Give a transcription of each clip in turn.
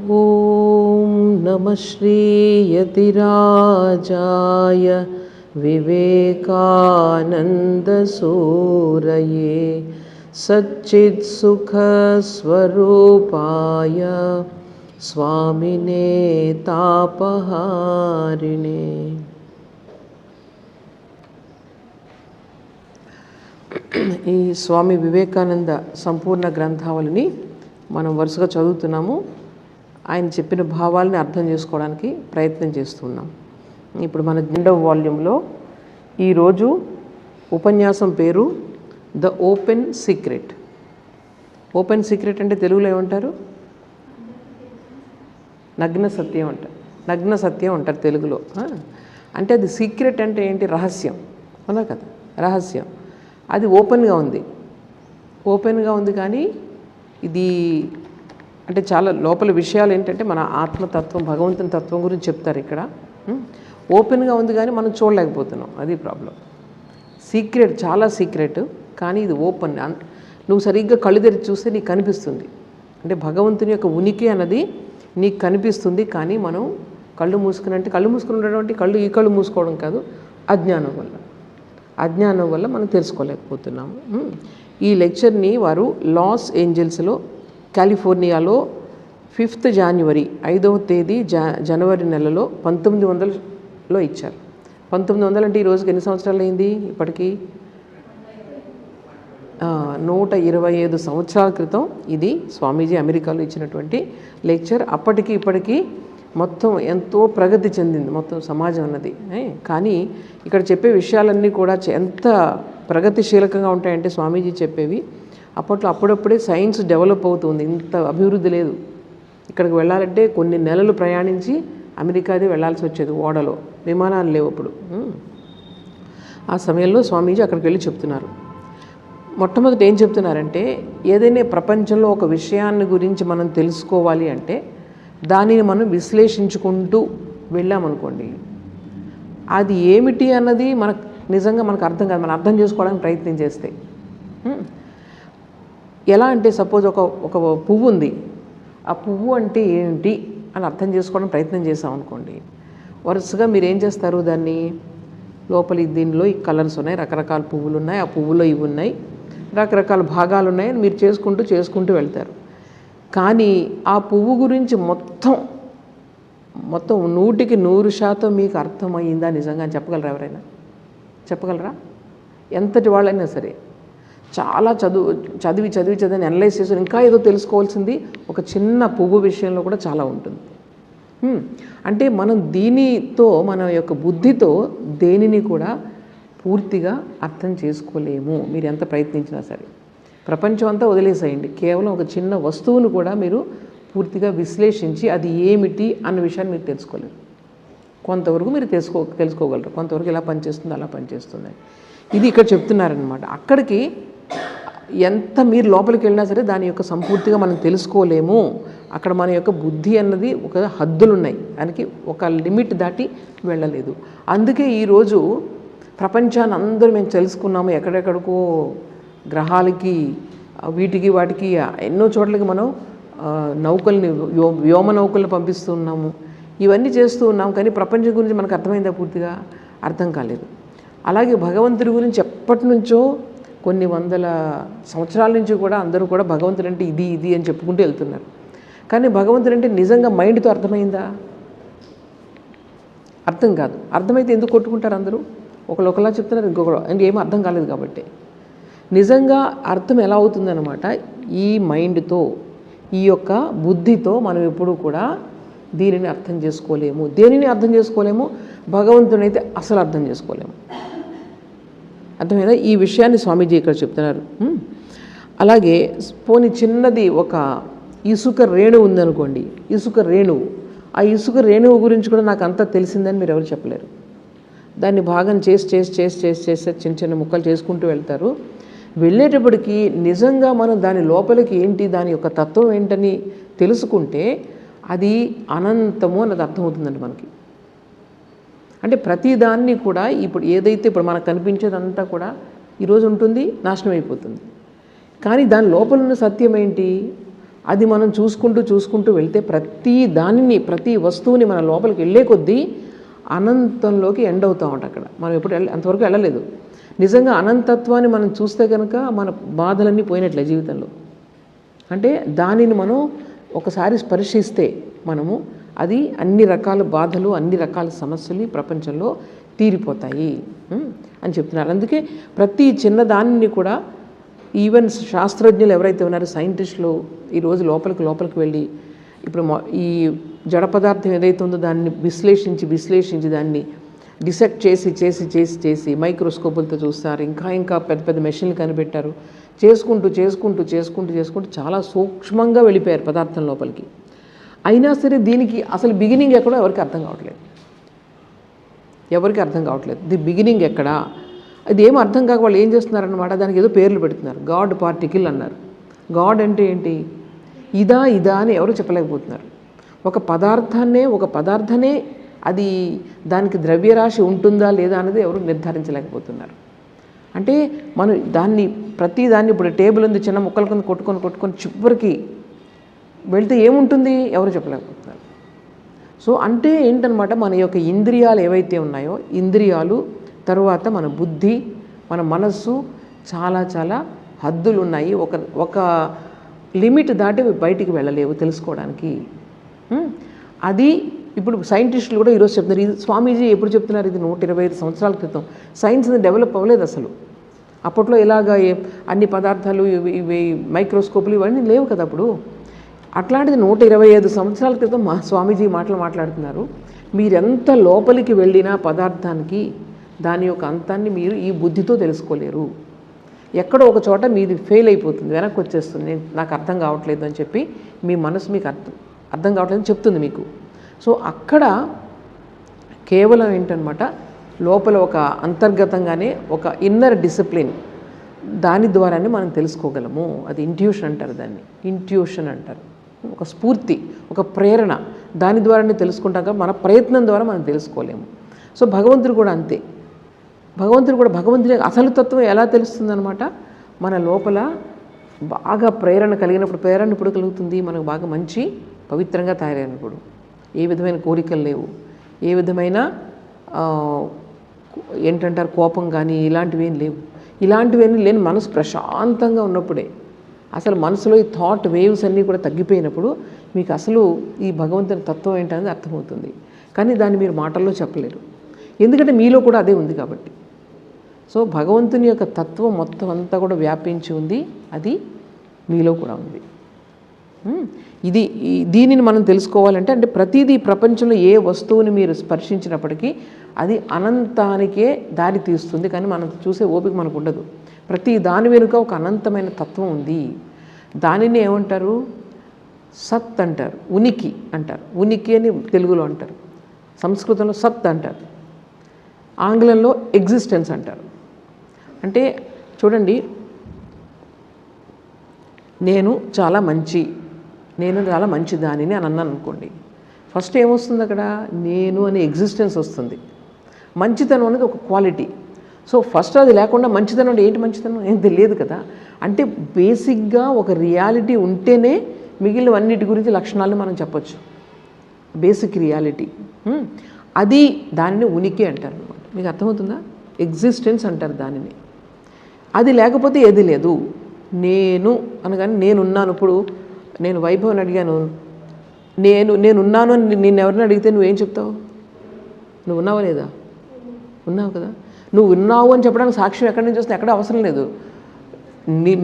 ఓం నమః శ్రీయతిరాజాయ వివేకానందసూరయే సచ్చిత్సుఖస్వరూపాయ స్వామినే తాపహారిణే. ఈ స్వామి వివేకానంద సంపూర్ణ గ్రంథావళిని మనం వరుసగా చదువుతున్నాము. ఆయన చెప్పిన భావాలని అర్థం చేసుకోవడానికి ప్రయత్నం చేస్తున్నాం. ఇప్పుడు మన 2వ వాల్యూమ్లో ఈరోజు ఉపన్యాసం పేరు the open secret. Open secret అంటే తెలుగులో ఏమంటారు? నగ్న సత్యం అంటారు. నగ్న సత్యం అంటారు తెలుగులో. అంటే అది సీక్రెట్ అంటే ఏంటి? రహస్యం. అవునా కదా? రహస్యం. అది ఓపెన్గా ఉంది కానీ ఇది అంటే చాలా లోపల విషయాలు ఏంటంటే మన ఆత్మతత్వం, భగవంతుని తత్వం గురించి చెప్తారు ఇక్కడ. ఓపెన్గా ఉంది కానీ మనం చూడలేకపోతున్నాం. అది ప్రాబ్లం. సీక్రెట్, చాలా సీక్రెట్, కానీ ఇది ఓపెన్. నువ్వు సరిగ్గా కళ్ళు తెరిచి చూస్తే నీకు కనిపిస్తుంది. అంటే భగవంతుని యొక్క ఉనికి అన్నది నీకు కనిపిస్తుంది. కానీ మనం కళ్ళు మూసుకుని ఉండడం అంటే ఈ కళ్ళు మూసుకోవడం కాదు, అజ్ఞానం వల్ల మనం తెలుసుకోలేకపోతున్నాము. ఈ లెక్చర్ని వారు లాస్ ఏంజల్స్లో, కాలిఫోర్నియాలో 5th జనవరి 5వ తేదీ జనవరి నెలలో 1900లో ఇచ్చారు. 1900 అంటే ఈ రోజుకి ఎన్ని సంవత్సరాలు అయింది? ఇప్పటికీ 125 సంవత్సరాల క్రితం ఇది స్వామీజీ అమెరికాలో ఇచ్చినటువంటి లెక్చర్. అప్పటికి ఇప్పటికీ మొత్తం ఎంతో ప్రగతి చెందింది మొత్తం సమాజం అన్నది. కానీ ఇక్కడ చెప్పే విషయాలన్నీ కూడా ఎంత ప్రగతిశీలకంగా ఉంటాయంటే స్వామీజీ చెప్పేవి అప్పట్లో అప్పుడప్పుడే సైన్స్ డెవలప్ అవుతుంది. ఇంత అభివృద్ధి లేదు. ఇక్కడికి వెళ్ళాలంటే కొన్ని నెలలు ప్రయాణించి అమెరికాది వెళ్ళాల్సి వచ్చేది. ఓడలో, విమానాలు లేవు అప్పుడు. ఆ సమయంలో స్వామీజీ అక్కడికి వెళ్ళి చెప్తున్నారు. మొట్టమొదటి ఏం చెప్తున్నారంటే, ఏదైనా ప్రపంచంలో ఒక విషయాన్ని గురించి మనం తెలుసుకోవాలి అంటే దానిని మనం విశ్లేషించుకుంటూ వెళ్ళామనుకోండి, అది ఏమిటి అన్నది నిజంగా మనకు అర్థం కాదు. మనం అర్థం చేసుకోవడానికి ప్రయత్నం చేస్తే ఎలా అంటే, సపోజ్ ఒక పువ్వు ఉంది. ఆ పువ్వు అంటే ఏంటి అని అర్థం చేసుకోవడానికి ప్రయత్నం చేసాం అనుకోండి, వరుసగా మీరు ఏం చేస్తారు? దాన్ని లోపలి దీనిలో ఈ కలర్స్ ఉన్నాయి, రకరకాల పువ్వులు ఉన్నాయి, ఆ పువ్వులో ఇవి ఉన్నాయి, రకరకాల భాగాలు ఉన్నాయి అని మీరు చేసుకుంటూ వెళ్తారు. కానీ ఆ పువ్వు గురించి మొత్తం 100% మీకు అర్థమయ్యిందా నిజంగా అని చెప్పగలరా? ఎవరైనా చెప్పగలరా? ఎంతటి వాళ్ళైనా సరే చాలా చదివి అనలైజ్ చేసి ఇంకా ఏదో తెలుసుకోవాల్సింది ఒక చిన్న పువ్వు విషయంలో కూడా చాలా ఉంటుంది. అంటే మనం దీనితో, మన యొక్క బుద్ధితో దేనిని కూడా పూర్తిగా అర్థం చేసుకోలేము. మీరు ఎంత ప్రయత్నించినా సరే. ప్రపంచం అంతా వదిలేసేయండి, కేవలం ఒక చిన్న వస్తువును కూడా మీరు పూర్తిగా విశ్లేషించి అది ఏమిటి అన్న విషయాన్ని మీరు తెలుసుకోలేరు. కొంతవరకు మీరు తెలుసుకోగలరు, కొంతవరకు ఇలా పనిచేస్తుంది, అలా పనిచేస్తుంది. ఇది ఇక్కడ చెప్తున్నారనమాట. అక్కడికి ఎంత మీరు లోపలికి వెళ్ళినా సరే దాని యొక్క సంపూర్తిగా మనం తెలుసుకోలేము. అక్కడ మన యొక్క బుద్ధి అన్నది ఒక హద్దులు ఉన్నాయి, దానికి ఒక లిమిట్ దాటి వెళ్ళలేదు. అందుకే ఈరోజు ప్రపంచాన్ని అందరూ మేము తెలుసుకున్నాము. ఎక్కడెక్కడికో గ్రహాలకి, వాటికి ఎన్నో చోట్లకి మనం నౌకల్ని, వ్యోమ నౌకల్ని పంపిస్తున్నాము. ఇవన్నీ చేస్తూ ఉన్నాము. కానీ ప్రపంచం గురించి మనకు అర్థమైందా? పూర్తిగా అర్థం కాలేదు. అలాగే భగవంతుడి గురించి ఎప్పటి నుంచో, కొన్ని వందల సంవత్సరాల నుంచి కూడా అందరూ కూడా భగవంతుడు అంటే ఇది అని చెప్పుకుంటూ వెళ్తున్నారు. కానీ భగవంతుడు అంటే నిజంగా మైండ్తో అర్థమైందా? అర్థం కాదు. అర్థమైతే ఎందుకు కొట్టుకుంటారు అందరూ? ఒకలా చెప్తున్నారు, ఇంకొకరు అంటే ఏమీ అర్థం కాలేదు కాబట్టి. నిజంగా అర్థం ఎలా అవుతుందన్నమాట, ఈ మైండ్తో, ఈ యొక్క బుద్ధితో మనం ఎప్పుడూ కూడా దీనిని అర్థం చేసుకోలేము. దేనిని అర్థం చేసుకోలేము? భగవంతుని అయితే అసలు అర్థం చేసుకోలేము. అర్థమైనా? ఈ విషయాన్ని స్వామీజీ ఇక్కడ చెప్తున్నారు. అలాగే పోనీ చిన్నది ఒక ఇసుక రేణువు ఉందనుకోండి, ఆ ఇసుక రేణువు గురించి కూడా నాకు అంతా తెలిసిందని మీరు ఎవరు చెప్పలేరు. దాన్ని భాగం చేసి చిన్న చిన్న ముక్కలు చేసుకుంటూ వెళ్తారు. వెళ్ళేటప్పటికి నిజంగా మనం దాని లోపలికి ఏంటి, దాని యొక్క తత్వం ఏంటని తెలుసుకుంటే అది అనంతము అన్నది అర్థమవుతుందండి మనకి. అంటే ప్రతిదాన్ని కూడా ఇప్పుడు మనకు కనిపించేదంతా కూడా ఈరోజు ఉంటుంది, నాశనం అయిపోతుంది. కానీ దాని లోపల ఉన్న సత్యం ఏంటి? అది మనం చూసుకుంటూ వెళ్తే ప్రతి వస్తువుని మన లోపలికి వెళ్ళే కొద్దీ అనంతంలోకి ఎండ్ అవుతూ ఉంటాం. అక్కడ మనం ఎప్పుడు అంతవరకు వెళ్ళలేదు. నిజంగా అనంతత్వాన్ని మనం చూస్తే కనుక మన బాధలన్నీ పోయినట్లే జీవితంలో. అంటే దానిని మనం ఒకసారి స్పర్శిస్తే మనము అది అన్ని రకాల బాధలు, అన్ని రకాల సమస్యలు ప్రపంచంలో తీరిపోతాయి అని చెప్తున్నారు. అందుకే ప్రతి చిన్నదాన్ని కూడా ఈవెన్ శాస్త్రజ్ఞులు ఎవరైతే ఉన్నారో, సైంటిస్టులు ఈరోజు లోపలికి వెళ్ళి ఇప్పుడు ఈ జడ పదార్థం ఏదైతే ఉందో దాన్ని విశ్లేషించి దాన్ని డిసెక్ట్ చేసి మైక్రోస్కోపులతో చూస్తారు. ఇంకా పెద్ద మెషిన్లు కనిపెట్టారు. చేసుకుంటూ చాలా సూక్ష్మంగా వెళ్ళిపోయారు పదార్థం లోపలికి. అయినా సరే దీనికి అసలు బిగినింగ్ ఎక్కడో ఎవరికి అర్థం కావట్లేదు. ది బిగినింగ్ ఎక్కడా, అది ఏం అర్థం కాక వాళ్ళు ఏం చేస్తున్నారన్నమాట, దానికి ఏదో పేర్లు పెడుతున్నారు. గాడ్ పార్టికల్ అన్నారు. గాడ్ అంటే ఏంటి? ఇదా అని ఎవరు చెప్పలేకపోతున్నారు. ఒక పదార్థాన్నే అది దానికి ద్రవ్యరాశి ఉంటుందా లేదా అనేది ఎవరు నిర్ధారించలేకపోతున్నారు. అంటే మనం ప్రతిదాన్ని ఇప్పుడు టేబుల్ ఉంది, చిన్న ముక్కల కింద కొట్టుకొని చివరికి వెళ్తే ఏముంటుంది ఎవరు చెప్పలేకపోతున్నారు. సో అంటే ఏంటనమాట, మన యొక్క ఇంద్రియాలు ఏవైతే ఉన్నాయో, ఇంద్రియాలు తరువాత మన బుద్ధి, మన మనస్సు చాలా చాలా హద్దులు ఉన్నాయి. ఒక లిమిట్ దాటి బయటికి వెళ్ళలేవు తెలుసుకోవడానికి. అది ఇప్పుడు సైంటిస్టులు కూడా ఈరోజు చెప్తున్నారు. ఇది స్వామీజీ ఎప్పుడు చెప్తున్నారు? ఇది 125 సంవత్సరాల క్రితం. సైన్స్ డెవలప్ అవ్వలేదు అసలు. అప్పట్లో ఇలాగా అన్ని పదార్థాలు ఇవి మైక్రోస్కోపులు ఇవన్నీ లేవు కదా అప్పుడు. అట్లాంటిది 125 సంవత్సరాల క్రితం మా స్వామీజీ మాట్లాడుతున్నారు. మీరెంత లోపలికి వెళ్ళినా పదార్థానికి దాని యొక్క అంతాన్ని మీరు ఈ బుద్ధితో తెలుసుకోలేరు. ఎక్కడో ఒక చోట మీది ఫెయిల్ అయిపోతుంది, వెనక్కి వచ్చేస్తుంది. నాకు అర్థం కావట్లేదు అని చెప్పి మీ మనసు మీకు అర్థం కావట్లేదని చెప్తుంది మీకు. సో అక్కడ కేవలం ఏంటనమాట, లోపల ఒక అంతర్గతంగానే ఒక ఇన్నర్ డిసిప్లిన్, దాని ద్వారానే మనం తెలుసుకోగలము. అది ఇంట్యూషన్ అంటారు. ఒక స్ఫూర్తి, ఒక ప్రేరణ, దాని ద్వారానే తెలుసుకుంటాం కదా, మన ప్రయత్నం ద్వారా మనం తెలుసుకోలేము. సో భగవంతుడు కూడా అంతే. భగవంతుడి అసలు తత్వం ఎలా తెలుస్తుందనమాట, మన లోపల బాగా ప్రేరణ కలిగినప్పుడు. ప్రేరణ ఇప్పుడు కలుగుతుంది మనకు బాగా మంచి పవిత్రంగా తయారైనప్పుడు. ఏ విధమైన కోరికలు లేవు, ఏ విధమైన ఏంటంటారు కోపం కానీ ఇలాంటివేం లేవు. ఇలాంటివన్నీ లేని మనసు ప్రశాంతంగా ఉన్నప్పుడే, అసలు మనసులో ఈ థాట్ వేవ్స్ అన్నీ కూడా తగ్గిపోయినప్పుడు మీకు అసలు ఈ భగవంతుని తత్వం ఏంటనేది అర్థమవుతుంది. కానీ దాన్ని మీరు మాటల్లో చెప్పలేరు, ఎందుకంటే మీలో కూడా అదే ఉంది కాబట్టి. సో భగవంతుని యొక్క తత్వం మొత్తం అంతా కూడా వ్యాపించి ఉంది, అది మీలో కూడా ఉంది. దీనిని మనం తెలుసుకోవాలంటే, అంటే ప్రతిదీ ప్రపంచంలో ఏ వస్తువుని మీరు స్పర్శించినప్పటికీ అది అనంతానికే దారి తీస్తుంది. కానీ మనం చూసే ఓపిక మనకు ఉండదు. ప్రతి దాని వెనుక ఒక అనంతమైన తత్వం ఉంది. దానిని ఏమంటారు? సత్ అంటారు, ఉనికి అంటారు. ఉనికి అని తెలుగులో అంటారు, సంస్కృతంలో సత్ అంటారు, ఆంగ్లంలో ఎగ్జిస్టెన్స్ అంటారు. అంటే చూడండి, నేను చాలా మంచిదానిని అని అన్నాను అనుకోండి, ఫస్ట్ ఏమొస్తుంది అక్కడ? నేను అనే ఎగ్జిస్టెన్స్ వస్తుంది. మంచితనం అనేది ఒక క్వాలిటీ. సో ఫస్ట్ అది లేకుండా మంచితనం అంటే ఏంటి? మంచితనం ఏం తెలియదు కదా. అంటే బేసిక్గా ఒక రియాలిటీ ఉంటేనే మిగిలినవన్నిటి గురించి లక్షణాలను మనం చెప్పొచ్చు. బేసిక్ రియాలిటీ అది, దానిని ఉనికి అంటారు అనమాట. మీకు అర్థమవుతుందా? ఎగ్జిస్టెన్స్ అంటారు దానిని. అది లేకపోతే ఏది లేదు. నేను అనగానే నేనున్నాను. ఇప్పుడు నేను వైభవ్ని అడిగాను, నేనున్నాను అని నిన్ను ఎవరిని అడిగితే నువ్వేం చెప్తావు? నువ్వు ఉన్నావా లేదా? ఉన్నావు కదా. నువ్వు ఉన్నావు అని చెప్పడానికి సాక్ష్యం ఎక్కడి నుంచి వస్తుంది? ఎక్కడ అవసరం లేదు,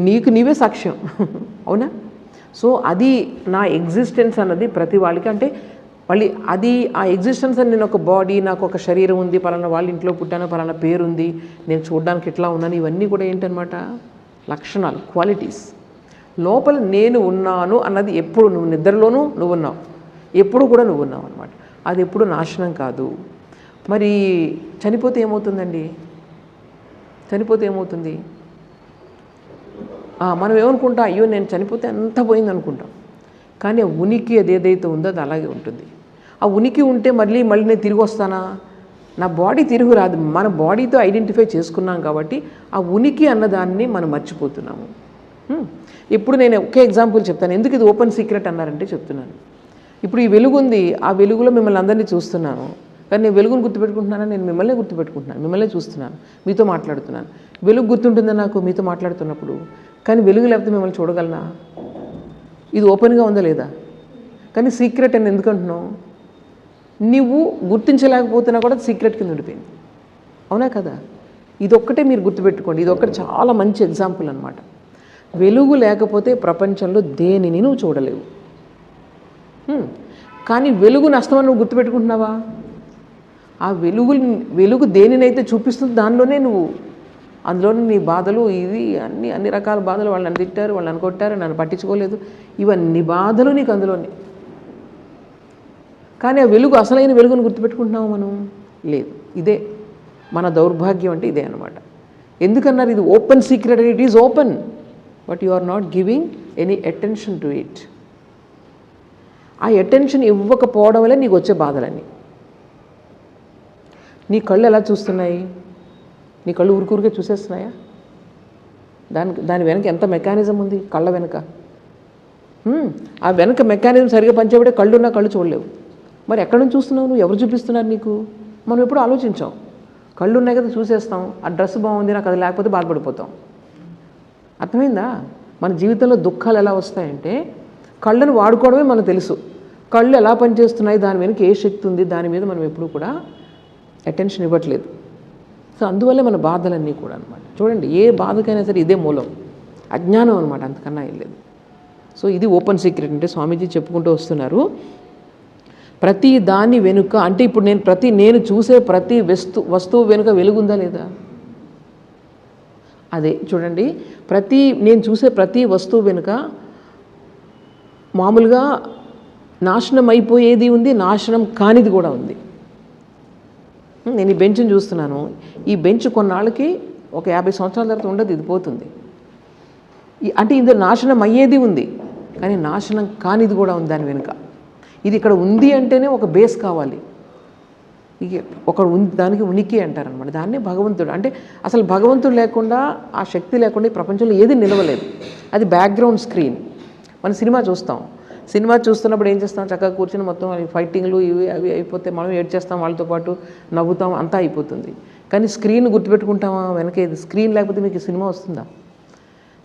నీకు నీవే సాక్ష్యం. అవునా? సో అది నా ఎగ్జిస్టెన్స్ అన్నది ప్రతి వాళ్ళకి, అంటే మళ్ళీ అది ఆ ఎగ్జిస్టెన్స్ అని, నేను ఒక బాడీ, నాకు ఒక శరీరం ఉంది, పలానా వాళ్ళ ఇంట్లో పుట్టాను, పలానా పేరుంది, నేను చూడడానికి ఇట్లా ఉన్నాను, ఇవన్నీ కూడా ఏంటనమాట? లక్షణాలు, క్వాలిటీస్. లోపల నేను ఉన్నాను అన్నది ఎప్పుడు, నువ్వు నిద్రలోనూ నువ్వు ఉన్నావు, ఎప్పుడు కూడా నువ్వు ఉన్నావు అనమాట. అది ఎప్పుడు నాశనం కాదు. మరి చనిపోతే ఏమవుతుందండి? చనిపోతే ఏమవుతుంది? మనం ఏమనుకుంటాం? అయ్యో నేను చనిపోతే అంతా పోయింది అనుకుంటాం. కానీ ఆ ఉనికి అది ఏదైతే ఉందో అది అలాగే ఉంటుంది. ఆ ఉనికి ఉంటే మళ్ళీ నేను తిరిగి వస్తానా? నా బాడీ తిరిగి రాదు. మన బాడీతో ఐడెంటిఫై చేసుకున్నాం కాబట్టి ఆ ఉనికి అన్నదాన్ని మనం మర్చిపోతున్నాము. ఇప్పుడు నేను ఒకే ఎగ్జాంపుల్ చెప్తాను, ఎందుకు ఇది ఓపెన్ సీక్రెట్ అన్నారంటే చెప్తున్నాను. ఇప్పుడు ఈ వెలుగు ఉంది, ఆ వెలుగులో మిమ్మల్ని అందరినీ చూస్తున్నాను, కానీ నేను వెలుగును గుర్తుపెట్టుకుంటున్నాను, నేను మిమ్మల్నే గుర్తుపెట్టుకుంటున్నాను, మిమ్మల్నే చూస్తున్నాను, మీతో మాట్లాడుతున్నాను. వెలుగు గుర్తుంటుందా నాకు మీతో మాట్లాడుతున్నప్పుడు? కానీ వెలుగు లేకపోతే మిమ్మల్ని చూడగలనా? ఇది ఓపెన్గా ఉందా లేదా? కానీ సీక్రెట్ అని ఎందుకు అంటున్నావు? నువ్వు గుర్తించలేకపోతున్నా కూడా సీక్రెట్ కింద ఉండిపోయింది, అవునా కదా? ఇదొక్కటే మీరు గుర్తుపెట్టుకోండి, ఇదొక్కటి చాలా మంచి ఎగ్జాంపుల్ అనమాట. వెలుగు లేకపోతే ప్రపంచంలో దేనిని నువ్వు చూడలేవు. కానీ వెలుగు నష్టమని నువ్వు గుర్తుపెట్టుకుంటున్నావా? ఆ వెలుగు దేనినైతే చూపిస్తుందో దానిలోనే నువ్వు, అందులోనే నీ బాధలు, ఇది అన్ని రకాల బాధలు, వాళ్ళు నన్ను తిట్టారు, వాళ్ళు నన్ను కొట్టారు, నన్ను పట్టించుకోలేదు, ఇవన్నీ బాధలు నీకు అందులోనే. కానీ ఆ వెలుగు, అసలైన వెలుగును గుర్తుపెట్టుకుంటున్నావు మనం? లేదు. ఇదే మన దౌర్భాగ్యం అంటే ఇదే అనమాట. ఎందుకన్నారు ఇది open secret? It is open, but you are not giving any attention to it. ఆ అటెన్షన్ ఇవ్వకపోవడం వల్ల నీకు వచ్చే బాధలన్నీ. నీ కళ్ళు ఎలా చూస్తున్నాయి? నీ కళ్ళు ఊరికే చూసేస్తున్నాయా? దాని వెనక ఎంత మెకానిజం ఉంది కళ్ళ వెనక. ఆ వెనక మెకానిజం సరిగా పనిచేయబడే కళ్ళున్నా కళ్ళు చూడలేవు. మరి ఎక్కడి నుంచి చూస్తున్నావు నువ్వు? ఎవరు చూపిస్తున్నారు నీకు? మనం ఎప్పుడు ఆలోచించాం. కళ్ళు ఉన్నాయి కదా చూసేస్తాం, ఆ డ్రెస్ బాగుంది నాకు అది లేకపోతే బాధపడిపోతాం. అర్థమైందా? మన జీవితంలో దుఃఖాలు ఎలా వస్తాయంటే కళ్ళను వాడుకోవడమే మనకు తెలుసు. కళ్ళు ఎలా పనిచేస్తున్నాయి, దాని వెనక ఏ శక్తి ఉంది, దాని మీద మనం ఎప్పుడు కూడా అటెన్షన్ ఇవ్వట్లేదు. సో అందువల్లే మన బాధలన్నీ కూడా అనమాట. చూడండి, ఏ బాధకైనా సరే ఇదే మూలం, అజ్ఞానం అనమాట, అంతకన్నా ఏం లేదు. సో ఇది ఓపెన్ సీక్రెట్ అంటే స్వామీజీ చెప్పుకుంటూ వస్తున్నారు. ప్రతి దాని వెనుక అంటే ఇప్పుడు నేను చూసే ప్రతి వస్తువు వెనుక వెలుగుందా లేదా? అదే చూడండి, నేను చూసే ప్రతి వస్తువు వెనుక మామూలుగా నాశనం అయిపోయేది ఉంది, నాశనం కానిది కూడా ఉంది. నేను ఈ బెంచ్ని చూస్తున్నాను, ఈ బెంచ్ కొన్నాళ్ళకి ఒక 50 సంవత్సరాల తర్వాత ఉండదు, ఇది పోతుంది. అంటే ఇందులో నాశనం అయ్యేది ఉంది, కానీ నాశనం కానిది కూడా ఉంది దాని వెనుక. ఇది ఇక్కడ ఉంది అంటేనే ఒక బేస్ కావాలి. దానికి ఉనికి అంటారనమాట. దాన్నే భగవంతుడు అంటే. అసలు భగవంతుడు లేకుండా, ఆ శక్తి లేకుండా ఈ ప్రపంచంలో ఏది నిలవలేదు. అది బ్యాక్గ్రౌండ్ స్క్రీన్. మనం సినిమా చూస్తాం, సినిమా చూస్తున్నప్పుడు ఏం చేస్తాం? చక్కగా కూర్చొని మొత్తం ఫైటింగ్లు ఇవి అవి అయిపోతే మనం ఏడ్చేస్తాం, వాళ్ళతో పాటు నవ్వుతాం, అంతా అయిపోతుంది. కానీ స్క్రీన్ గుర్తుపెట్టుకుంటామా? వెనకేది స్క్రీన్ లేకపోతే మీకు సినిమా వస్తుందా?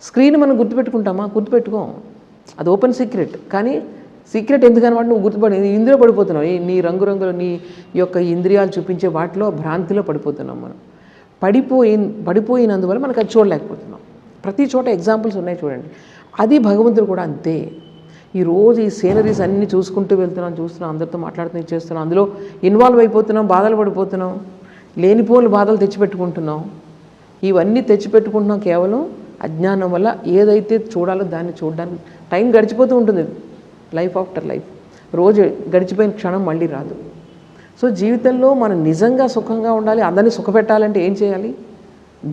స్క్రీన్ మనం గుర్తుపెట్టుకుంటామా? గుర్తుపెట్టుకోం. అది ఓపెన్ సీక్రెట్. కానీ సీక్రెట్ ఎందుకనమాట నువ్వు గుర్తుపడి ఇందులో పడిపోతున్నావు. నీ రంగురంగులు, నీ యొక్క ఇంద్రియాలు చూపించే వాటిలో భ్రాంతిలో పడిపోతున్నాం మనం. పడిపోయినందువల్ల మనకు అది చూడలేకపోతున్నాం. ప్రతి చోట ఎగ్జాంపుల్స్ ఉన్నాయి చూడండి. అది భగవంతుడు కూడా అంతే. ఈరోజు ఈ సీనరీస్ అన్నీ చూసుకుంటూ చూస్తున్నాం, అందరితో మాట్లాడుతూ చేస్తున్నాం, అందులో ఇన్వాల్వ్ అయిపోతున్నాం, బాధలు పడిపోతున్నాం, లేనిపోని బాధలు తెచ్చిపెట్టుకుంటున్నాం. ఇవన్నీ తెచ్చిపెట్టుకుంటున్నాం కేవలం అజ్ఞానం వల్ల. ఏదైతే చూడాలో దాన్ని చూడడానికి టైం గడిచిపోతూ ఉంటుంది, లైఫ్ ఆఫ్టర్ లైఫ్. రోజు గడిచిపోయిన క్షణం మళ్ళీ రాదు. సో జీవితంలో మనం నిజంగా సుఖంగా ఉండాలి, అందరినీ సుఖపెట్టాలంటే ఏం చేయాలి?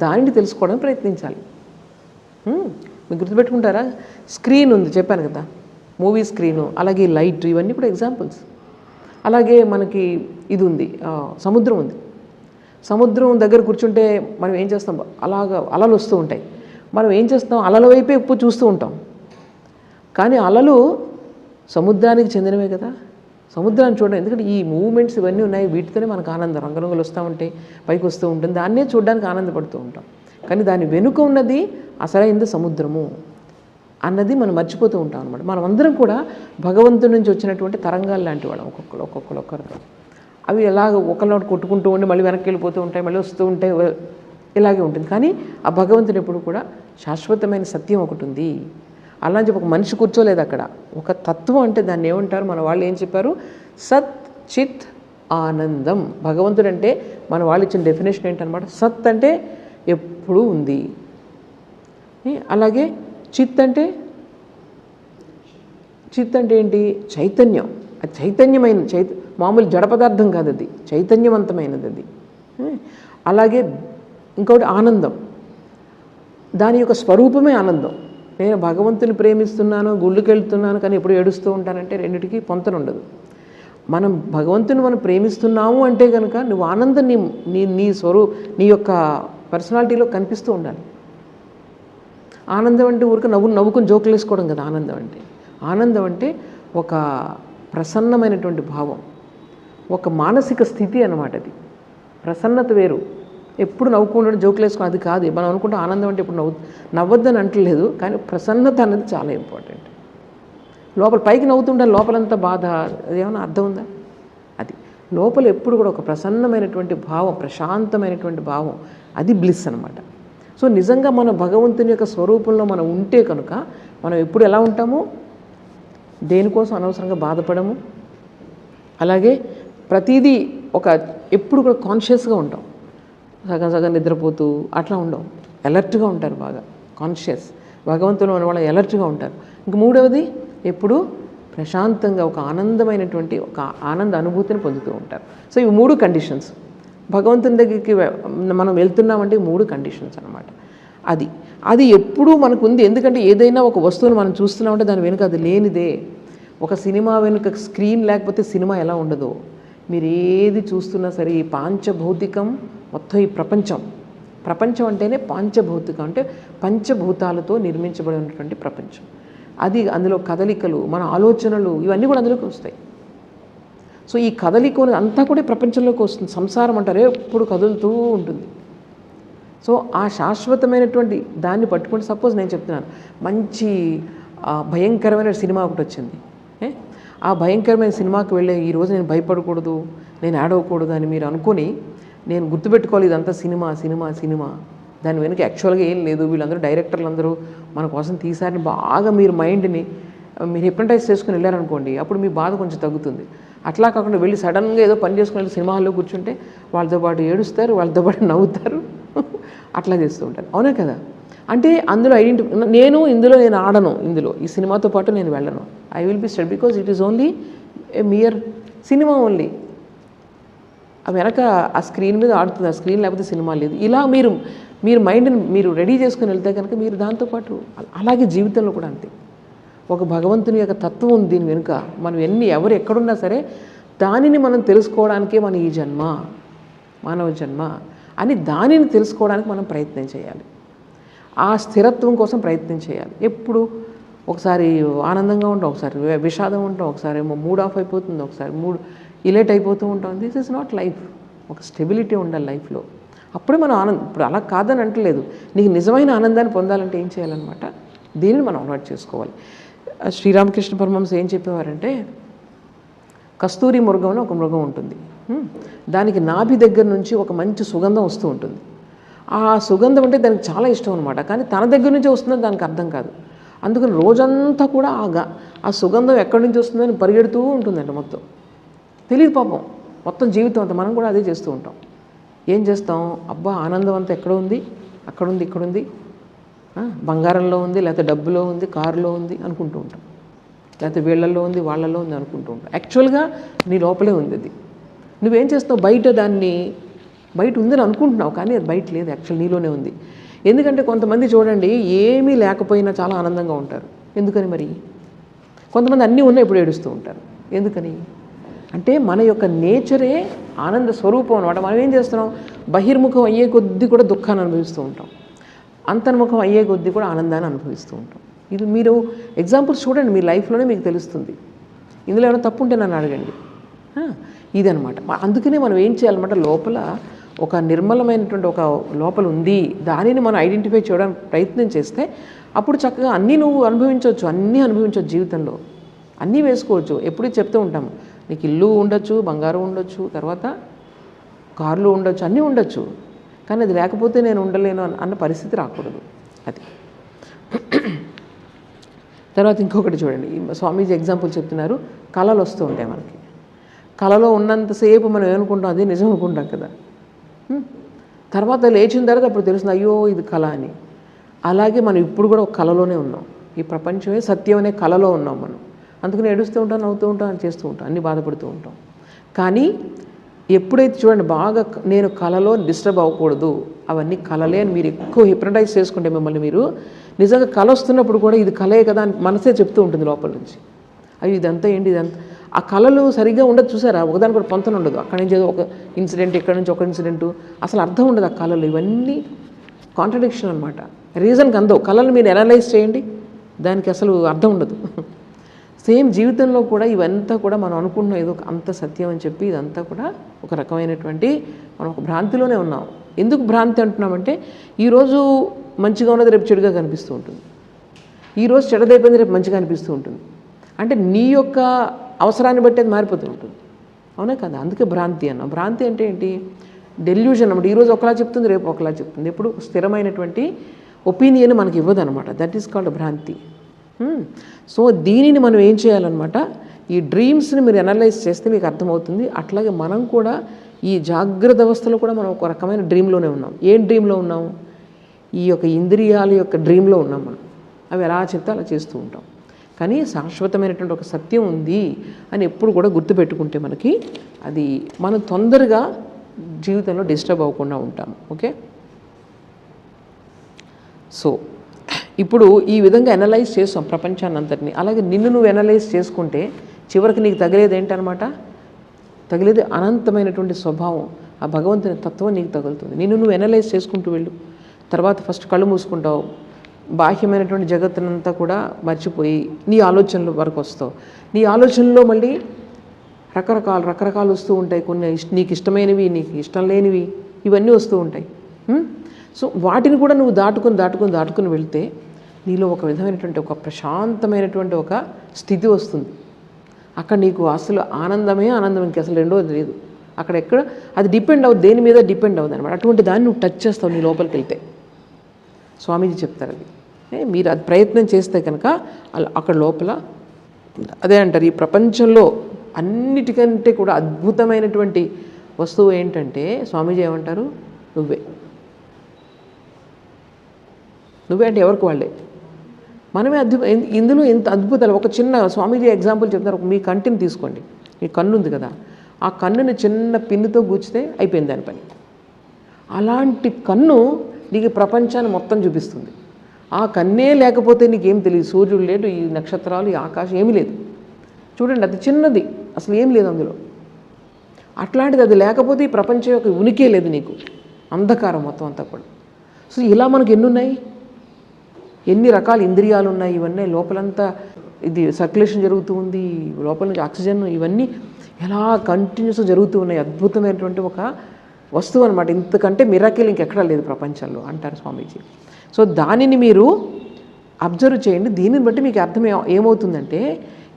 దానిని తెలుసుకోవడానికి ప్రయత్నించాలి. మీరు గుర్తుపెట్టుకుంటారా? స్క్రీన్ ఉంది చెప్పాను కదా, మూవీ స్క్రీను, అలాగే లైట్, ఇవన్నీ కూడా ఎగ్జాంపుల్స్. అలాగే మనకి ఇది ఉంది, సముద్రం ఉంది. సముద్రం దగ్గర కూర్చుంటే మనం ఏం చేస్తాం? అలలు వస్తూ ఉంటాయి. మనం ఏం చేస్తాం? అలల వైపే ఎక్కువ చూస్తూ ఉంటాం. కానీ అలలు సముద్రానికి చెందినవే కదా. సముద్రాన్ని చూడడం, ఎందుకంటే ఈ మూవ్మెంట్స్ ఇవన్నీ ఉన్నాయి, వీటితోనే మనకు ఆనందం, రంగురంగులు వస్తూ ఉంటాయి, పైకి వస్తూ ఉంటుంది, దాన్నే చూడడానికి ఆనందపడుతూ ఉంటాం. కానీ దాని వెనుక ఉన్నది అసలైంది సముద్రము అన్నది మనం మర్చిపోతూ ఉంటాం అనమాట. మనం అందరం కూడా భగవంతుడి నుంచి వచ్చినటువంటి తరంగాలు లాంటి వాళ్ళం, ఒక్కొక్కరు. అవి ఎలాగ ఒకరినోటి కొట్టుకుంటూ ఉండి మళ్ళీ వెనక్కి వెళ్ళిపోతూ ఉంటాయి, మళ్ళీ వస్తూ ఉంటాయి, ఇలాగే ఉంటుంది. కానీ ఆ భగవంతుడు ఎప్పుడు కూడా శాశ్వతమైన సత్యం ఒకటి ఉంది. అలా అని చెప్పి ఒక మనిషి కూర్చోలేదు అక్కడ. ఒక తత్వం అంటే దాన్ని ఏమంటారు మన వాళ్ళు ఏం చెప్పారు? సత్ చిత్ ఆనందం. భగవంతుడు అంటే మన వాళ్ళు ఇచ్చిన డెఫినేషన్ ఏంటనమాట? సత్ అంటే ఎప్పుడూ ఉంది, అలాగే చిత్ అంటే ఏంటి? చైతన్యం. అది చైతన్యమైన మామూలు జడ పదార్థం కాదు, అది చైతన్యవంతమైనది అది. అలాగే ఇంకొకటి ఆనందం, దాని యొక్క స్వరూపమే ఆనందం. నేను భగవంతుని ప్రేమిస్తున్నాను, గుళ్ళకి వెళ్తున్నాను, కానీ ఎప్పుడు ఏడుస్తూ ఉంటానంటే రెండిటికి పొంతన ఉండదు. మనం భగవంతుని మనం ప్రేమిస్తున్నాము అంటే కనుక నువ్వు ఆనందం నీ యొక్క పర్సనాలిటీలో కనిపిస్తూ ఉండాలి. ఆనందం అంటే ఊరికే నవ్వుకుని జోకులు వేసుకోవడం కదా ఆనందం అంటే. ఆనందం అంటే ఒక ప్రసన్నమైనటువంటి భావం, ఒక మానసిక స్థితి అన్నమాట. అది ప్రసన్నత వేరు. ఎప్పుడు నవ్వుకుంటూ జోకులు వేసుకోవడం అది కాదు. మనం అనుకుంటే ఆనందం అంటే ఇప్పుడు నవ్వొద్దని అంటలేదు, కానీ ప్రసన్నత అనేది చాలా ఇంపార్టెంట్. లోపల పైకి నవ్వుతుంటే లోపలంతా బాధ, అదేమన్నా అర్థం ఉందా? అది లోపల ఎప్పుడు కూడా ఒక ప్రసన్నమైనటువంటి భావం, ప్రశాంతమైనటువంటి భావం, అది బ్లిస్ అనమాట. సో నిజంగా మన భగవంతుని యొక్క స్వరూపంలో మనం ఉంటే కనుక మనం ఎప్పుడు ఎలా ఉంటాము? దేనికోసం అనవసరంగా బాధపడము, అలాగే ప్రతిదీ ఎప్పుడు కూడా కాన్షియస్గా ఉంటాం. సగం సగం నిద్రపోతూ అట్లా ఉండవు, అలర్ట్గా ఉంటారు, బాగా కాన్షియస్. భగవంతుడు మన వాళ్ళు అలర్ట్గా ఉంటారు. ఇంక మూడవది ఎప్పుడు ప్రశాంతంగా ఒక ఆనందమైనటువంటి ఒక ఆనంద అనుభూతిని పొందుతూ ఉంటారు. సో ఇవి 3 కండిషన్స్. భగవంతుని దగ్గరికి మనం వెళ్తున్నామంటే 3 కండిషన్స్ అనమాట. అది ఎప్పుడూ మనకు ఉంది. ఎందుకంటే ఏదైనా ఒక వస్తువును మనం చూస్తున్నామంటే దాని వెనుక అది లేనిదే. ఒక సినిమా వెనుక స్క్రీన్ లేకపోతే సినిమా ఎలా ఉండదో, మీరు ఏది చూస్తున్నా సరే ఈ పాంచభౌతికం మొత్తం, ఈ ప్రపంచం అంటేనే పాంచభౌతికం, అంటే పంచభూతాలతో నిర్మించబడి ఉన్నటువంటి ప్రపంచం. అది అందులో కదలికలు, మన ఆలోచనలు, ఇవన్నీ కూడా అందులోకి వస్తాయి. సో ఈ కదలికలు అంతా కూడా ప్రపంచంలోకి వస్తుంది. సంసారం అంటారే ఎప్పుడు కదులుతూ ఉంటుంది. సో ఆ శాశ్వతమైనటువంటి దాన్ని పట్టుకుంటే, సపోజ్ నేను చెప్తున్నాను, మంచి భయంకరమైన సినిమా ఒకటి వచ్చింది. ఆ భయంకరమైన సినిమాకి వెళ్ళే ఈరోజు నేను భయపడకూడదు, నేను ఏడవకూడదు అని మీరు అనుకొని, నేను గుర్తుపెట్టుకోవాలి ఇదంతా సినిమా, దాని వెనుక యాక్చువల్గా ఏం లేదు, వీళ్ళందరూ డైరెక్టర్లు అందరూ మన కోసం తీసారని బాగా మీరు మైండ్ని మీరు హిప్నటైజ్ చేసుకుని వెళ్ళారనుకోండి, అప్పుడు మీ బాధ కొంచెం తగ్గుతుంది. అట్లా కాకుండా వెళ్ళి సడన్గా ఏదో పని చేసుకుని వెళ్ళి సినిమా హాల్లో కూర్చుంటే వాళ్ళతో పాటు ఏడుస్తారు, వాళ్ళతో పాటు నవ్వుతారు, అట్లా చేస్తూ ఉంటారు. అవునా కదా? అంటే అందులో నేను ఆడను, ఈ సినిమాతో పాటు నేను వెళ్ళను. I will be stud because it is only a mere cinema only. ఆ వెనక ఆ స్క్రీన్ మీద ఆడుతుంది, ఆ స్క్రీన్ లేకపోతే సినిమా లేదు. ఇలా మీరు మైండ్ని మీరు రెడీ చేసుకుని వెళ్తే కనుక మీరు దాంతోపాటు, అలాగే జీవితంలో కూడా అంతే. ఒక భగవంతుని యొక్క తత్వం ఉంది దీని వెనుక. మనం ఎవరు ఎక్కడున్నా సరే దానిని మనం తెలుసుకోవడానికే మన ఈ జన్మ, మానవ జన్మ అని దానిని తెలుసుకోవడానికి మనం ప్రయత్నం చేయాలి. ఆ స్థిరత్వం కోసం ప్రయత్నం చేయాలి. ఎప్పుడు ఒకసారి ఆనందంగా ఉంటాం, ఒకసారి విషాదం ఉంటాం, ఒకసారి ఏమో మూడ్ ఆఫ్ అయిపోతుంది, ఒకసారి మూడ్ ఇలేట్ అయిపోతూ ఉంటాం. This is not life. ఒక స్టెబిలిటీ ఉండాలి లైఫ్లో. అప్పుడే మనం ఇప్పుడు అలా కాదని అంటలేదు. నీకు నిజమైన ఆనందాన్ని పొందాలంటే ఏం చేయాలన్నమాట, దీనిని మనం అలవాటు చేసుకోవాలి. శ్రీరామకృష్ణ పరమహంస ఏం చెప్పేవారంటే, కస్తూరి మృగం అని ఒక మృగం ఉంటుంది. దానికి నాభి దగ్గర నుంచి ఒక మంచి సుగంధం వస్తూ ఉంటుంది. ఆ సుగంధం అంటే దానికి చాలా ఇష్టం అనమాట. కానీ తన దగ్గర నుంచి వస్తుందని దానికి అర్థం కాదు. అందుకని రోజంతా కూడా ఆ సుగంధం ఎక్కడి నుంచి వస్తుందని పరిగెడుతూ ఉంటుందంట. మొత్తం తెలియదు పాపం, మొత్తం జీవితం అంతా మనం కూడా అదే చేస్తూ ఉంటాం. ఏం చేస్తాం? అబ్బా ఆనందం అంతా ఎక్కడ ఉంది, అక్కడుంది, ఇక్కడుంది, బంగారంలో ఉంది, లేకపోతే డబ్బులో ఉంది, కారులో ఉంది అనుకుంటూ ఉంటాం, లేకపోతే వీళ్ళల్లో ఉంది, వాళ్ళల్లో ఉంది అనుకుంటూ ఉంటాం. యాక్చువల్గా నీ లోపలే ఉంది అది. నువ్వేం చేస్తావు? బయట ఉందని అనుకుంటున్నావు, కానీ అది బయట లేదు, యాక్చువల్ నీలోనే ఉంది. ఎందుకంటే కొంతమంది చూడండి ఏమీ లేకపోయినా చాలా ఆనందంగా ఉంటారు. ఎందుకని మరి? కొంతమంది అన్నీ ఉన్నాయి ఇప్పుడు ఏడుస్తూ ఉంటారు. ఎందుకని? అంటే మన యొక్క నేచరే ఆనంద స్వరూపం అనమాట. మనం ఏం చేస్తున్నాం? బహిర్ముఖం అయ్యే కొద్దీ కూడా దుఃఖాన్ని అనుభవిస్తూ ఉంటాం, అంతర్ముఖం అయ్యే కొద్దీ కూడా ఆనందాన్ని అనుభవిస్తూ ఉంటాం. ఇది మీరు ఎగ్జాంపుల్స్ చూడండి, మీ లైఫ్లోనే మీకు తెలుస్తుంది. ఇందులో ఏమైనా తప్పు ఉంటే నన్ను అడగండి. ఇదనమాట. అందుకనే మనం ఏం చేయాలన్నమాట, లోపల ఒక నిర్మలమైనటువంటి ఒక లోపల ఉంది, దానిని మనం ఐడెంటిఫై చేయడానికి ప్రయత్నం చేస్తే అప్పుడు చక్కగా అన్నీ నువ్వు అనుభవించవచ్చు జీవితంలో, అన్నీ వేసుకోవచ్చు. ఎప్పుడూ చెప్తూ ఉంటాము, నీకు ఇల్లు ఉండొచ్చు, బంగారం ఉండొచ్చు, తర్వాత కార్లు ఉండొచ్చు, అన్నీ ఉండొచ్చు, కానీ అది లేకపోతే నేను ఉండలేను అన్న పరిస్థితి రాకూడదు. అది తర్వాత ఇంకొకటి చూడండి, స్వామీజీ ఎగ్జాంపుల్ చెప్తున్నారు. కళలు వస్తూ ఉంటాయి మనకి. కళలో ఉన్నంతసేపు మనం ఏమనుకుంటాం, అదే నిజం అనుకుంటాం కదా. తర్వాత లేచిన తర్వాత అప్పుడు తెలుస్తుంది, అయ్యో ఇది కళ అని. అలాగే మనం ఇప్పుడు కూడా ఒక కళలోనే ఉన్నాం. ఈ ప్రపంచమే సత్యం అనే కళలో ఉన్నాం మనం. అందుకని ఏడుస్తూ ఉంటాం, నవ్వుతూ ఉంటాం, అని చేస్తూ ఉంటాం, అన్నీ బాధపడుతూ ఉంటాం. కానీ ఎప్పుడైతే చూడండి బాగా నేను కళలో డిస్టర్బ్ అవ్వకూడదు, అవన్నీ కళలే అని మీరు ఎక్కువ హిప్నటైజ్ చేసుకుంటే మిమ్మల్ని మీరు నిజంగా కళ వస్తున్నప్పుడు కూడా ఇది కళే కదా అని మనసే చెప్తూ ఉంటుంది లోపల నుంచి. అయ్యో ఇదంతా ఏంటి, ఇదంతా ఆ కళలు సరిగ్గా ఉండదు. చూసారా, ఒకదాని కూడా పొంతన ఉండదు. అక్కడి నుంచి ఒక ఇన్సిడెంట్, ఇక్కడ నుంచి ఒక ఇన్సిడెంటు, అసలు అర్థం ఉండదు ఆ కళలు. ఇవన్నీ కాంట్రడిక్షన్ అనమాట. రీజన్కి అందవు. కళలు మీరు అనలైజ్ చేయండి, దానికి అసలు అర్థం ఉండదు. సేమ్ జీవితంలో కూడా ఇవంతా కూడా మనం అనుకుంటున్నాం ఏదో అంత సత్యం అని చెప్పి, ఇదంతా కూడా ఒక రకమైనటువంటి మనం ఒక భ్రాంతిలోనే ఉన్నాం. ఎందుకు భ్రాంతి అంటున్నామంటే, ఈరోజు మంచిగా ఉన్నది రేపు చెడుగా కనిపిస్తూ ఉంటుంది, ఈరోజు చెడదైపోయింది రేపు మంచిగా అనిపిస్తూ ఉంటుంది. అంటే నీ యొక్క అవసరాన్ని బట్టి అది మారిపోతూ ఉంటుంది, అవునా కదా? అందుకే భ్రాంతి అన్నాం. భ్రాంతి అంటే ఏంటి? డెల్యూషన్ అన్నమాట. ఈరోజు ఒకలా చెప్తుంది, రేపు ఒకలా చెప్తుంది. ఎప్పుడు స్థిరమైనటువంటి ఒపీనియన్ మనకి ఇవ్వదు అనమాట. దట్ ఈస్ కాల్డ్ భ్రాంతి. సో దీనిని మనం ఏం చేయాలన్నమాట, ఈ డ్రీమ్స్ని మీరు అనలైజ్ చేస్తే మీకు అర్థమవుతుంది. అట్లాగే మనం కూడా ఈ జాగ్రత్త అవస్థలో కూడా మనం ఒక రకమైన డ్రీమ్లోనే ఉన్నాం. ఏం డ్రీమ్లో ఉన్నాం? ఈ యొక్క ఇంద్రియాల యొక్క డ్రీమ్లో ఉన్నాం మనం. అవి ఎలా చెప్తే అలా చేస్తూ ఉంటాం. కానీ శాశ్వతమైనటువంటి ఒక సత్యం ఉంది అని ఎప్పుడు కూడా గుర్తుపెట్టుకుంటే మనకి అది మనం తొందరగా జీవితంలో డిస్టర్బ్ అవ్వకుండా ఉంటాము. ఓకే, సో ఇప్పుడు ఈ విధంగా అనలైజ్ చేస్తాం ప్రపంచాన్ని అంతటిని. అలాగే నిన్ను నువ్వు అనలైజ్ చేసుకుంటే చివరికి నీకు తగిలేది ఏంటనమాట? తగిలేది అనంతమైనటువంటి స్వభావం, ఆ భగవంతుని తత్వం నీకు తగులుతుంది. నిన్ను నువ్వు అనలైజ్ చేసుకుంటూ వెళ్ళు. తర్వాత ఫస్ట్ కళ్ళు మూసుకుంటావు, బాహ్యమైనటువంటి జగత్తునంతా కూడా మర్చిపోయి నీ ఆలోచనల వరకు వస్తావు. నీ ఆలోచనలో మళ్ళీ రకరకాలు వస్తూ ఉంటాయి. కొన్ని నీకు ఇష్టమైనవి, నీకు ఇష్టం లేనివి, ఇవన్నీ వస్తూ ఉంటాయి. సో వాటిని కూడా నువ్వు దాటుకుని వెళ్తే నీలో ఒక విధమైనటువంటి ఒక ప్రశాంతమైనటువంటి ఒక స్థితి వస్తుంది. అక్కడ నీకు అసలు ఆనందమే ఆనందం, ఇంక అసలు రెండోది లేదు. అక్కడ ఎక్కడ అది డిపెండ్ అవ్వదు, దేని మీద డిపెండ్ అవ్వదు అనమాట. అటువంటి దాన్ని నువ్వు టచ్ చేస్తావు నీ లోపలికి వెళ్తే. స్వామీజీ చెప్తారు అది. మీరు అది ప్రయత్నం చేస్తే కనుక అక్కడ లోపల అదే అంటారు, ఈ ప్రపంచంలో అన్నిటికంటే కూడా అద్భుతమైనటువంటి వస్తువు ఏంటంటే స్వామీజీ ఏమంటారు? నువ్వే అంటే ఎవరికి వాళ్ళే, మనమే ఇందులో ఎంత అద్భుతాలు. ఒక చిన్న స్వామీజీ ఎగ్జాంపుల్ చెప్తారు. మీ కంటిని తీసుకోండి, మీ కన్ను ఉంది కదా, ఆ కన్నుని చిన్న పిన్నుతో గుచ్చితే అయిపోయింది దాని పని. అలాంటి కన్ను నీకు ప్రపంచాన్ని మొత్తం చూపిస్తుంది. ఆ కన్నే లేకపోతే నీకేం తెలియదు. సూర్యుడు లేడు, ఈ నక్షత్రాలు, ఈ ఆకాశం ఏమీ లేదు. చూడండి, అది చిన్నది, అసలు ఏం లేదు అందులో. అట్లాంటిది అది లేకపోతే ఈ ప్రపంచం యొక్క ఉనికే లేదు నీకు, అంధకారం మొత్తం అంతా కూడా. సో ఇలా మనకు ఎన్నున్నాయి, ఎన్ని రకాల ఇంద్రియాలు ఉన్నాయి, ఇవన్నీ లోపలంతా ఇది సర్క్యులేషన్ జరుగుతూ ఉంది, లోపల నుంచి ఆక్సిజన్ ఇవన్నీ ఎలా కంటిన్యూస్గా జరుగుతూ ఉన్నాయి. అద్భుతమైనటువంటి ఒక వస్తువు అనమాట. ఇంతకంటే మిరాకిల్ ఇంకెక్కడా లేదు ప్రపంచంలో అంటారు స్వామీజీ. సో దానిని మీరు అబ్జర్వ్ చేయండి. దీనిని బట్టి మీకు అర్థం ఏమవుతుందంటే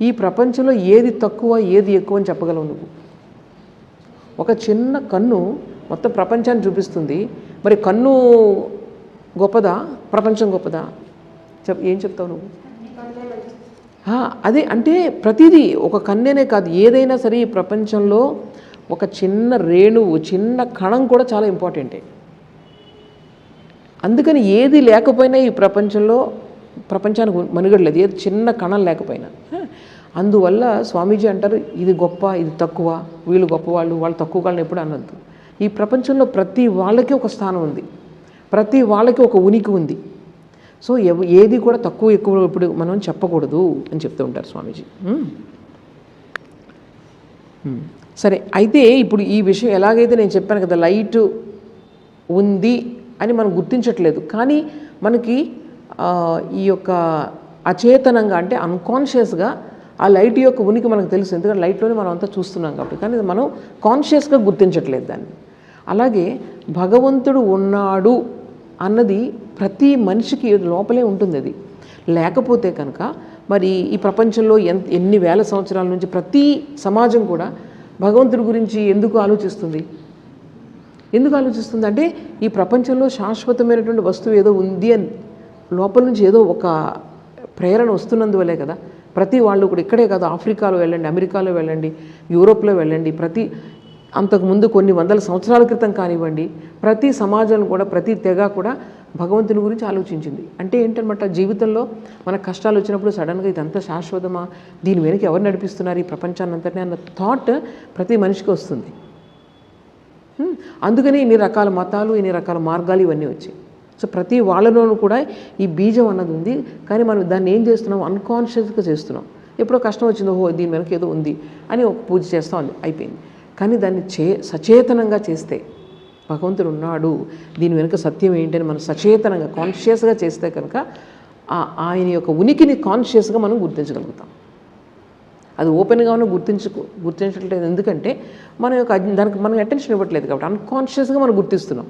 ఈ ప్రపంచంలో ఏది తక్కువ ఏది ఎక్కువ అని చెప్పగలవు నువ్వు. ఒక చిన్న కన్ను మొత్తం ప్రపంచాన్ని చూపిస్తుంది. మరి కన్ను గొప్పదా, ప్రపంచం గొప్పదా? ఏం చెప్తావు నువ్వు? అదే అంటే ప్రతిదీ, ఒక కన్నేనే కాదు, ఏదైనా సరే ఈ ప్రపంచంలో ఒక చిన్న రేణువు, చిన్న కణం కూడా చాలా ఇంపార్టెంటే. అందుకని ఏది లేకపోయినా ఈ ప్రపంచంలో ప్రపంచానికి మనుగడలేదు, ఏది చిన్న కణం లేకపోయినా. అందువల్ల స్వామీజీ అంటారు, ఇది గొప్ప, ఇది తక్కువ, వీళ్ళు గొప్పవాళ్ళు, వాళ్ళు తక్కువ వాళ్ళని ఎప్పుడు అనొద్దు. ఈ ప్రపంచంలో ప్రతి వాళ్ళకి ఒక స్థానం ఉంది, ప్రతి వాళ్ళకి ఒక ఉనికి ఉంది. సో ఏది కూడా తక్కువ ఎక్కువ ఇప్పుడు మనం చెప్పకూడదు అని చెప్తూ ఉంటారు స్వామీజీ. సరే, అయితే ఇప్పుడు ఈ విషయం ఎలాగైతే నేను చెప్పాను కదా, లైట్ ఉంది అని మనం గుర్తించట్లేదు, కానీ మనకి ఈ యొక్క అచేతనంగా అంటే అన్కాన్షియస్గా ఆ లైట్ యొక్క ఉనికి మనకు తెలుసు, ఎందుకంటే లైట్లోనే మనం అంతా చూస్తున్నాం కాబట్టి. కానీ మనం కాన్షియస్గా గుర్తించట్లేదు దాన్ని. అలాగే భగవంతుడు ఉన్నాడు అన్నది ప్రతి మనిషికి లోపలే ఉంటుంది. అది లేకపోతే కనుక మరి ఈ ప్రపంచంలో ఎన్ని వేల సంవత్సరాల నుంచి ప్రతి సమాజం కూడా భగవంతుడి గురించి ఎందుకు ఆలోచిస్తుంది? అంటే ఈ ప్రపంచంలో శాశ్వతమైనటువంటి వస్తువు ఏదో ఉంది అని లోపల నుంచి ఏదో ఒక ప్రేరణ వస్తున్నందువల్లే కదా. ప్రతి వాళ్ళు కూడా ఇక్కడే కాదు, ఆఫ్రికాలో వెళ్ళండి, అమెరికాలో వెళ్ళండి, యూరోప్లో వెళ్ళండి, అంతకుముందు కొన్ని వందల సంవత్సరాల క్రితం కానివ్వండి, ప్రతి సమాజం కూడా, ప్రతి తెగ కూడా భగవంతుని గురించి ఆలోచించింది. అంటే ఏంటన్నమాట, జీవితంలో మన కష్టాలు వచ్చినప్పుడు సడన్గా ఇదంతా శాశ్వతమా, దీని వెనక ఎవరు నడిపిస్తున్నారు ఈ ప్రపంచాన్ని అంతటినీ అన్న థాట్ ప్రతి మనిషికి వస్తుంది. అందుకని ఇన్ని రకాల మతాలు, ఇన్ని రకాల మార్గాలు ఇవన్నీ వచ్చాయి. సో ప్రతి వాళ్ళలోనూ కూడా ఈ బీజం అన్నది ఉంది, కానీ మనం దాన్ని ఏం చేస్తున్నాం? అన్కాన్షియస్గా చేస్తున్నాం. ఎప్పుడో కష్టం వచ్చిందో, దీని వెనక ఏదో ఉంది అని ఒక పూజ చేస్తాం, అది అయిపోయింది. కానీ దాన్ని సచేతనంగా చేస్తే, భగవంతుడు ఉన్నాడు, దీని వెనుక సత్యం ఏంటని మనం సచేతనంగా కాన్షియస్గా చేస్తే కనుక ఆయన యొక్క ఉనికిని కాన్షియస్గా మనం గుర్తించగలుగుతాం. అది ఓపెన్గా మనం గుర్తించట్లేదు, ఎందుకంటే మన యొక్క దానికి మనం అటెన్షన్ ఇవ్వట్లేదు కాబట్టి అన్కాన్షియస్గా మనం గుర్తిస్తున్నాం.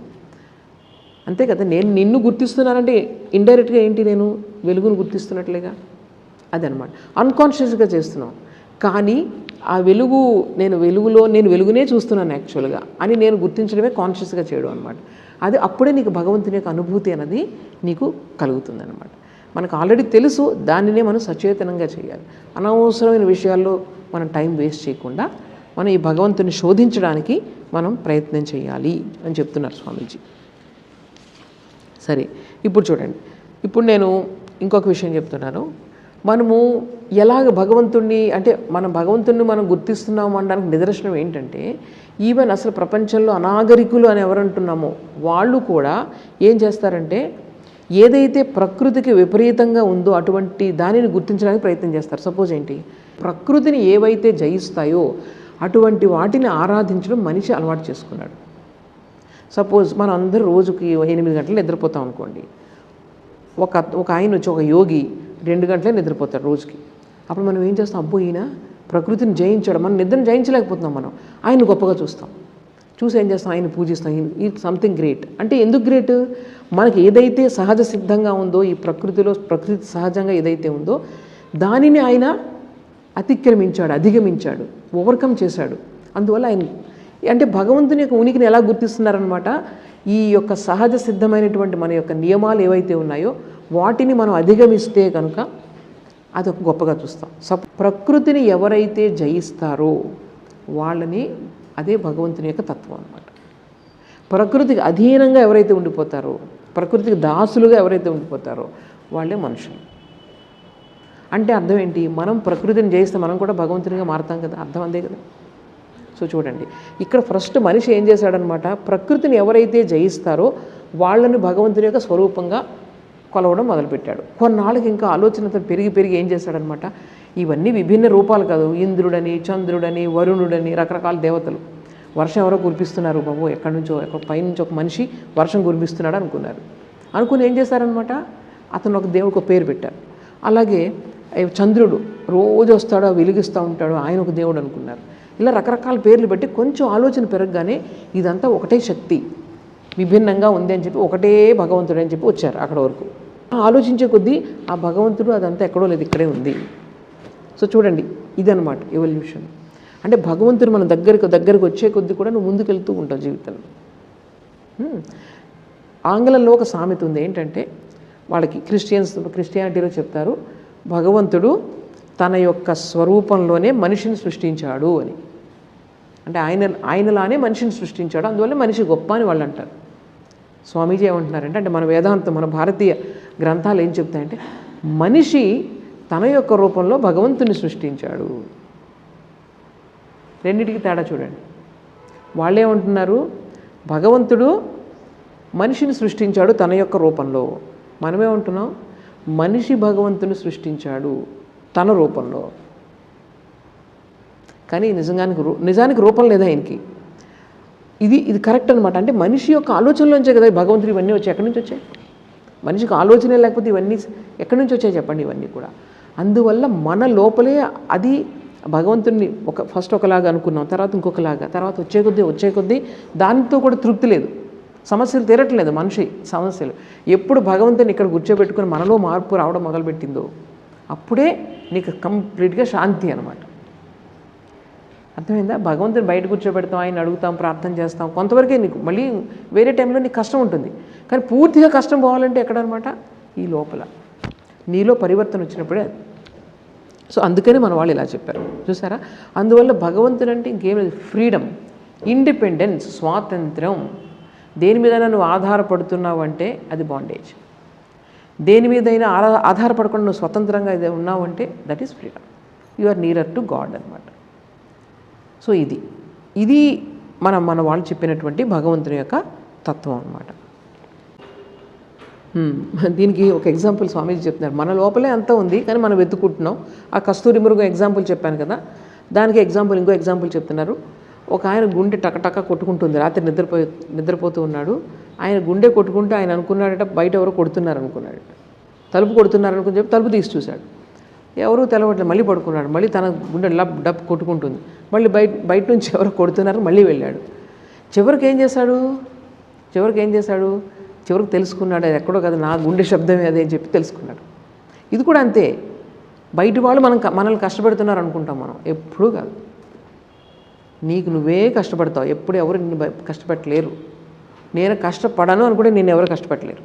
అంతే కదా, నేను నిన్ను గుర్తిస్తున్నానంటే ఇండైరెక్ట్గా ఏంటి, నేను వెలుగును గుర్తిస్తున్నట్లేగా, అదనమాట. అన్కాన్షియస్గా చేస్తున్నాం. కానీ ఆ వెలుగు, నేను వెలుగునే చూస్తున్నాను యాక్చువల్గా అని నేను గుర్తించడమే కాన్షియస్గా చేయడం అనమాట. అది అప్పుడే నీకు భగవంతుని యొక్క అనుభూతి అనేది నీకు కలుగుతుంది అనమాట. మనకు ఆల్రెడీ తెలుసు, దానినే మనం సచేతనంగా చేయాలి. అనవసరమైన విషయాల్లో మనం టైం వేస్ట్ చేయకుండా మనం ఈ భగవంతుని శోధించడానికి మనం ప్రయత్నం చేయాలి అని చెప్తున్నారు స్వామీజీ. సరే, ఇప్పుడు చూడండి, ఇప్పుడు నేను ఇంకొక విషయం చెప్తున్నాను. మనము ఎలాగ భగవంతుణ్ణి, అంటే మనం భగవంతుణ్ణి మనం గుర్తిస్తున్నాము అనడానికి నిదర్శనం ఏంటంటే, ఈవెన్ అసలు ప్రపంచంలో అనాగరికులు అని ఎవరంటున్నామో వాళ్ళు కూడా ఏం చేస్తారంటే, ఏదైతే ప్రకృతికి విపరీతంగా ఉందో అటువంటి దానిని గుర్తించడానికి ప్రయత్నం చేస్తారు. సపోజ్ ఏంటి, ప్రకృతిని ఏవైతే జయిస్తాయో అటువంటి వాటిని ఆరాధించడం మనిషి అలవాటు చేసుకున్నాడు. సపోజ్ మనం అందరూ రోజుకి 8 గంటలు నిద్రపోతాం అనుకోండి. ఒక ఆయన వచ్చి, ఒక యోగి 2 గంటలే నిద్రపోతాడు రోజుకి. అప్పుడు మనం ఏం చేస్తాం, అబ్బో ఈయన ప్రకృతిని జయించాడు, మనం నిద్రను జయించలేకపోతున్నాం, మనం ఆయన గొప్పగా చూస్తాం. చూసి ఏం చేస్తాం, ఆయన పూజిస్తాం, ఈ సంథింగ్ గ్రేట్. అంటే ఎందుకు గ్రేట్, మనకి ఏదైతే సహజ సిద్ధంగా ఉందో, ఈ ప్రకృతిలో ప్రకృతి సహజంగా ఏదైతే ఉందో దానిని ఆయన అతిక్రమించాడు, అధిగమించాడు, ఓవర్కమ్ చేశాడు. అందువల్ల ఆయన, అంటే భగవంతుని యొక్క ఉనికిని ఎలా గుర్తిస్తున్నారనమాట, ఈ యొక్క సహజ సిద్ధమైనటువంటి మన యొక్క నియమాలు ఏవైతే ఉన్నాయో వాటిని మనం అధిగమిస్తే కనుక అది ఒక గొప్పగా చూస్తాం. ప్రకృతిని ఎవరైతే జయిస్తారో వాళ్ళని, అదే భగవంతుని యొక్క తత్వం అన్నమాట. ప్రకృతికి అధీనంగా ఎవరైతే ఉండిపోతారో, ప్రకృతికి దాసులుగా ఎవరైతే ఉండిపోతారో వాళ్ళే మనుషులు. అంటే అర్థం ఏంటి, మనం ప్రకృతిని జయిస్తే మనం కూడా భగవంతునిగా మారుతాం కదా, అర్థం అందే కదా. సో చూడండి, ఇక్కడ ఫస్ట్ మనిషి ఏం చేశాడనమాట, ప్రకృతిని ఎవరైతే జయిస్తారో వాళ్ళని భగవంతుని యొక్క స్వరూపంగా కొలవడం మొదలుపెట్టాడు. కొన్నాళ్ళకి ఇంకా ఆలోచనతో పెరిగి ఏం చేశాడనమాట, ఇవన్నీ విభిన్న రూపాలు కాదు, ఇంద్రుడని, చంద్రుడని, వరుణుడని, రకరకాల దేవతలు. వర్షం ఎవరో కురిపిస్తున్నారు, బాబు ఎక్కడి నుంచో, పైనుంచి ఒక మనిషి వర్షం కురిపిస్తున్నాడు అనుకుని ఏం చేశారనమాట, అతను ఒక దేవుడికి ఒక పేరు పెట్టారు. అలాగే చంద్రుడు రోజు వస్తాడో వెలిగిస్తూ ఉంటాడో ఆయన ఒక దేవుడు అనుకున్నారు. ఇలా రకరకాల పేర్లు పెట్టి కొంచెం ఆలోచన పెరగగానే ఇదంతా ఒకటే శక్తి, విభిన్నంగా ఉంది అని చెప్పి, ఒకటే భగవంతుడు అని చెప్పి వచ్చారు అక్కడ వరకు. ఆలోచించే కొద్దీ ఆ భగవంతుడు అదంతా ఎక్కడో లేదు, ఇక్కడే ఉంది. సో చూడండి, ఇదనమాట ఎవల్యూషన్. అంటే భగవంతుడు మన దగ్గరికి వచ్చే కొద్దీ కూడా నువ్వు ముందుకెళ్తూ ఉంటావు జీవితంలో. ఆంగ్లంలో ఒక సామెత ఉంది, ఏంటంటే వాళ్ళకి క్రిస్టియానిటీలో చెప్తారు, భగవంతుడు తన యొక్క స్వరూపంలోనే మనిషిని సృష్టించాడు అని. అంటే ఆయనలానే మనిషిని సృష్టించాడు, అందువల్ల మనిషి గొప్ప అని వాళ్ళు అంటారు. స్వామీజీ ఏమంటున్నారంటే, అంటే మన వేదాంతం, మన భారతీయ గ్రంథాలు ఏం చెప్తాయంటే, మనిషి తన యొక్క రూపంలో భగవంతుని సృష్టించాడు. రెండింటికి తేడా చూడండి. వాళ్ళేమంటున్నారు, భగవంతుడు మనిషిని సృష్టించాడు తన యొక్క రూపంలో. మనమేమంటున్నాం, మనిషి భగవంతుని సృష్టించాడు తన రూపంలో. కానీ నిజానికి రూపం లేదా ఆయనకి. ఇది కరెక్ట్ అనమాట. అంటే మనిషి యొక్క ఆలోచనలోంచే కదా భగవంతుడు ఇవన్నీ వచ్చాయి. ఎక్కడి నుంచి వచ్చాయి? మనిషికి ఆలోచనే లేకపోతే ఇవన్నీ ఎక్కడి నుంచి వచ్చాయి చెప్పండి, ఇవన్నీ కూడా. అందువల్ల మన లోపలే అది భగవంతుడిని ఫస్ట్ ఒకలాగా అనుకున్నాం, తర్వాత ఇంకొకలాగా, తర్వాత వచ్చే కొద్దీ దానితో కూడా తృప్తి లేదు, సమస్యలు తీరట్లేదు. మనిషి సమస్యలు ఎప్పుడు భగవంతుని ఇక్కడ కూర్చోబెట్టుకుని మనలో మార్పు రావడం మొదలుపెట్టిందో అప్పుడే నీకు కంప్లీట్గా శాంతి అనమాట. అర్థమైందా? భగవంతుని బయట కూర్చోబెడతాం, ఆయన అడుగుతాం, ప్రార్థన చేస్తాం, కొంతవరకే నీకు మళ్ళీ వేరే టైంలో నీకు కష్టం ఉంటుంది. కానీ పూర్తిగా కష్టం పోవాలంటే ఎక్కడనమాట, ఈ లోపల నీలో పరివర్తన వచ్చినప్పుడే. సో అందుకని మన వాళ్ళు ఇలా చెప్పారు, చూసారా? అందువల్ల భగవంతుడు అంటే ఇంకేం లేదు, ఫ్రీడమ్, ఇండిపెండెన్స్, స్వాతంత్రం. దేని మీదైనా నువ్వు ఆధారపడుతున్నావు అంటే అది బాండేజ్. దేని మీదైనా ఆధారపడకుండా నువ్వు స్వతంత్రంగా ఉన్నావు అంటే that is freedom. You are nearer to God అనమాట. సో ఇది మన వాళ్ళు చెప్పినటువంటి భగవంతుని యొక్క తత్వం అన్నమాట. దీనికి ఒక ఎగ్జాంపుల్ స్వామీజీ చెప్తున్నారు. మన లోపలే అంతా ఉంది, కానీ మనం వెతుక్కుంటున్నాం. ఆ కస్తూరి మృగం ఎగ్జాంపుల్ చెప్పాను కదా, దానికి ఇంకో ఎగ్జాంపుల్ చెప్తున్నారు. ఒక ఆయన గుండె టకటక కొట్టుకుంటుంది, రాత్రి నిద్రపోతూ ఉన్నాడు. ఆయన గుండె కొట్టుకుంటే ఆయన అనుకున్నాడట బయట ఎవరో కొడుతున్నారు అనుకున్నాడట. తలుపు కొడుతున్నారు అనుకుని చెప్పి తలుపు తీసి చూశాడు, ఎవరూ తెలవట్లేదు. మళ్ళీ పడుకున్నాడు. మళ్ళీ తన గుండె డబ్ కొట్టుకుంటుంది. మళ్ళీ బయట నుంచి ఎవరో కొడుతున్నారు, మళ్ళీ వెళ్ళాడు. చివరికి ఏం చేశాడు? చివరికి తెలుసుకున్నాడు, అది ఎక్కడో కదా, నా గుండె శబ్దమే అదే అని చెప్పి తెలుసుకున్నాడు. ఇది కూడా అంతే. బయట వాళ్ళు మనల్ని కష్టపెడుతున్నారు అనుకుంటాం మనం. ఎప్పుడూ కాదు. నీకు నువ్వే కష్టపడతావు. ఎప్పుడు ఎవరు నిన్ను కష్టపెట్టలేరు. నేను కష్టపడను అనుకుంటే నేను ఎవరు కష్టపెట్టలేరు.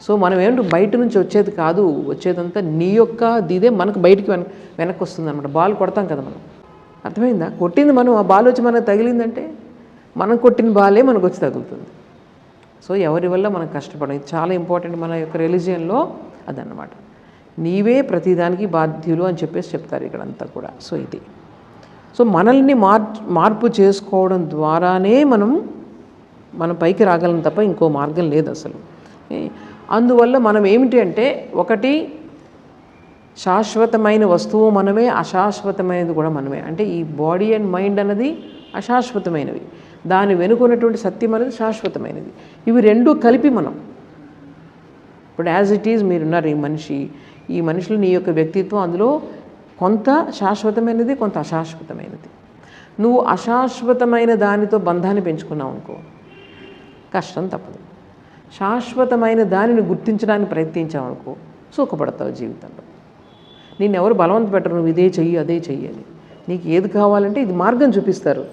సో మనం ఏంటో బయట నుంచి వచ్చేది కాదు, వచ్చేదంతా నీ యొక్క ఇదే మనకు బయటికి వెనక్కి వస్తుంది అనమాట. బాల్ కొడతాం కదా మనం, అర్థమైందా? కొట్టింది మనం, ఆ బాల్ వచ్చి మనకు తగిలిందంటే మనం కొట్టిన బాలే మనకు వచ్చి తగులుతుంది. సో ఎవరి వల్ల మనం కష్టపడం, ఇది చాలా ఇంపార్టెంట్ మన యొక్క రిలీజియన్లో అదన్నమాట. నీవే ప్రతిదానికి బాధ్యులు అని చెప్పేసి చెప్తారు ఇక్కడంతా కూడా. సో ఇది, సో మనల్ని మార్పు చేసుకోవడం ద్వారానే మనం పైకి రాగలం తప్ప ఇంకో మార్గం లేదు అసలు. అందువల్ల మనం ఏమిటి అంటే, ఒకటి శాశ్వతమైన వస్తువు మనమే, అశాశ్వతమైనది కూడా మనమే. అంటే ఈ బాడీ అండ్ మైండ్ అన్నది అశాశ్వతమైనవి, దాని వెనుకున్నటువంటి సత్యం అనేది శాశ్వతమైనది. ఇవి రెండూ కలిపి మనం ఇప్పుడు యాజ్ ఇట్ ఈజ్ మీరున్నారు ఈ మనుషులు నీ యొక్క వ్యక్తిత్వం, అందులో కొంత శాశ్వతమైనది, కొంత అశాశ్వతమైనది. నువ్వు అశాశ్వతమైన దానితో బంధాన్ని పెంచుకున్నావు అనుకో, కష్టం తప్పదు. శాశ్వతమైన దానిని గుర్తించడానికి ప్రయత్నించావు అనుకో, సుఖపడతావు జీవితంలో. నేను ఎవరు బలవంత పెట్టరు, నువ్వు ఇదే చెయ్యి అదే చెయ్యి అని. నీకు ఏది కావాలంటే ఇది మార్గం చూపిస్తారు.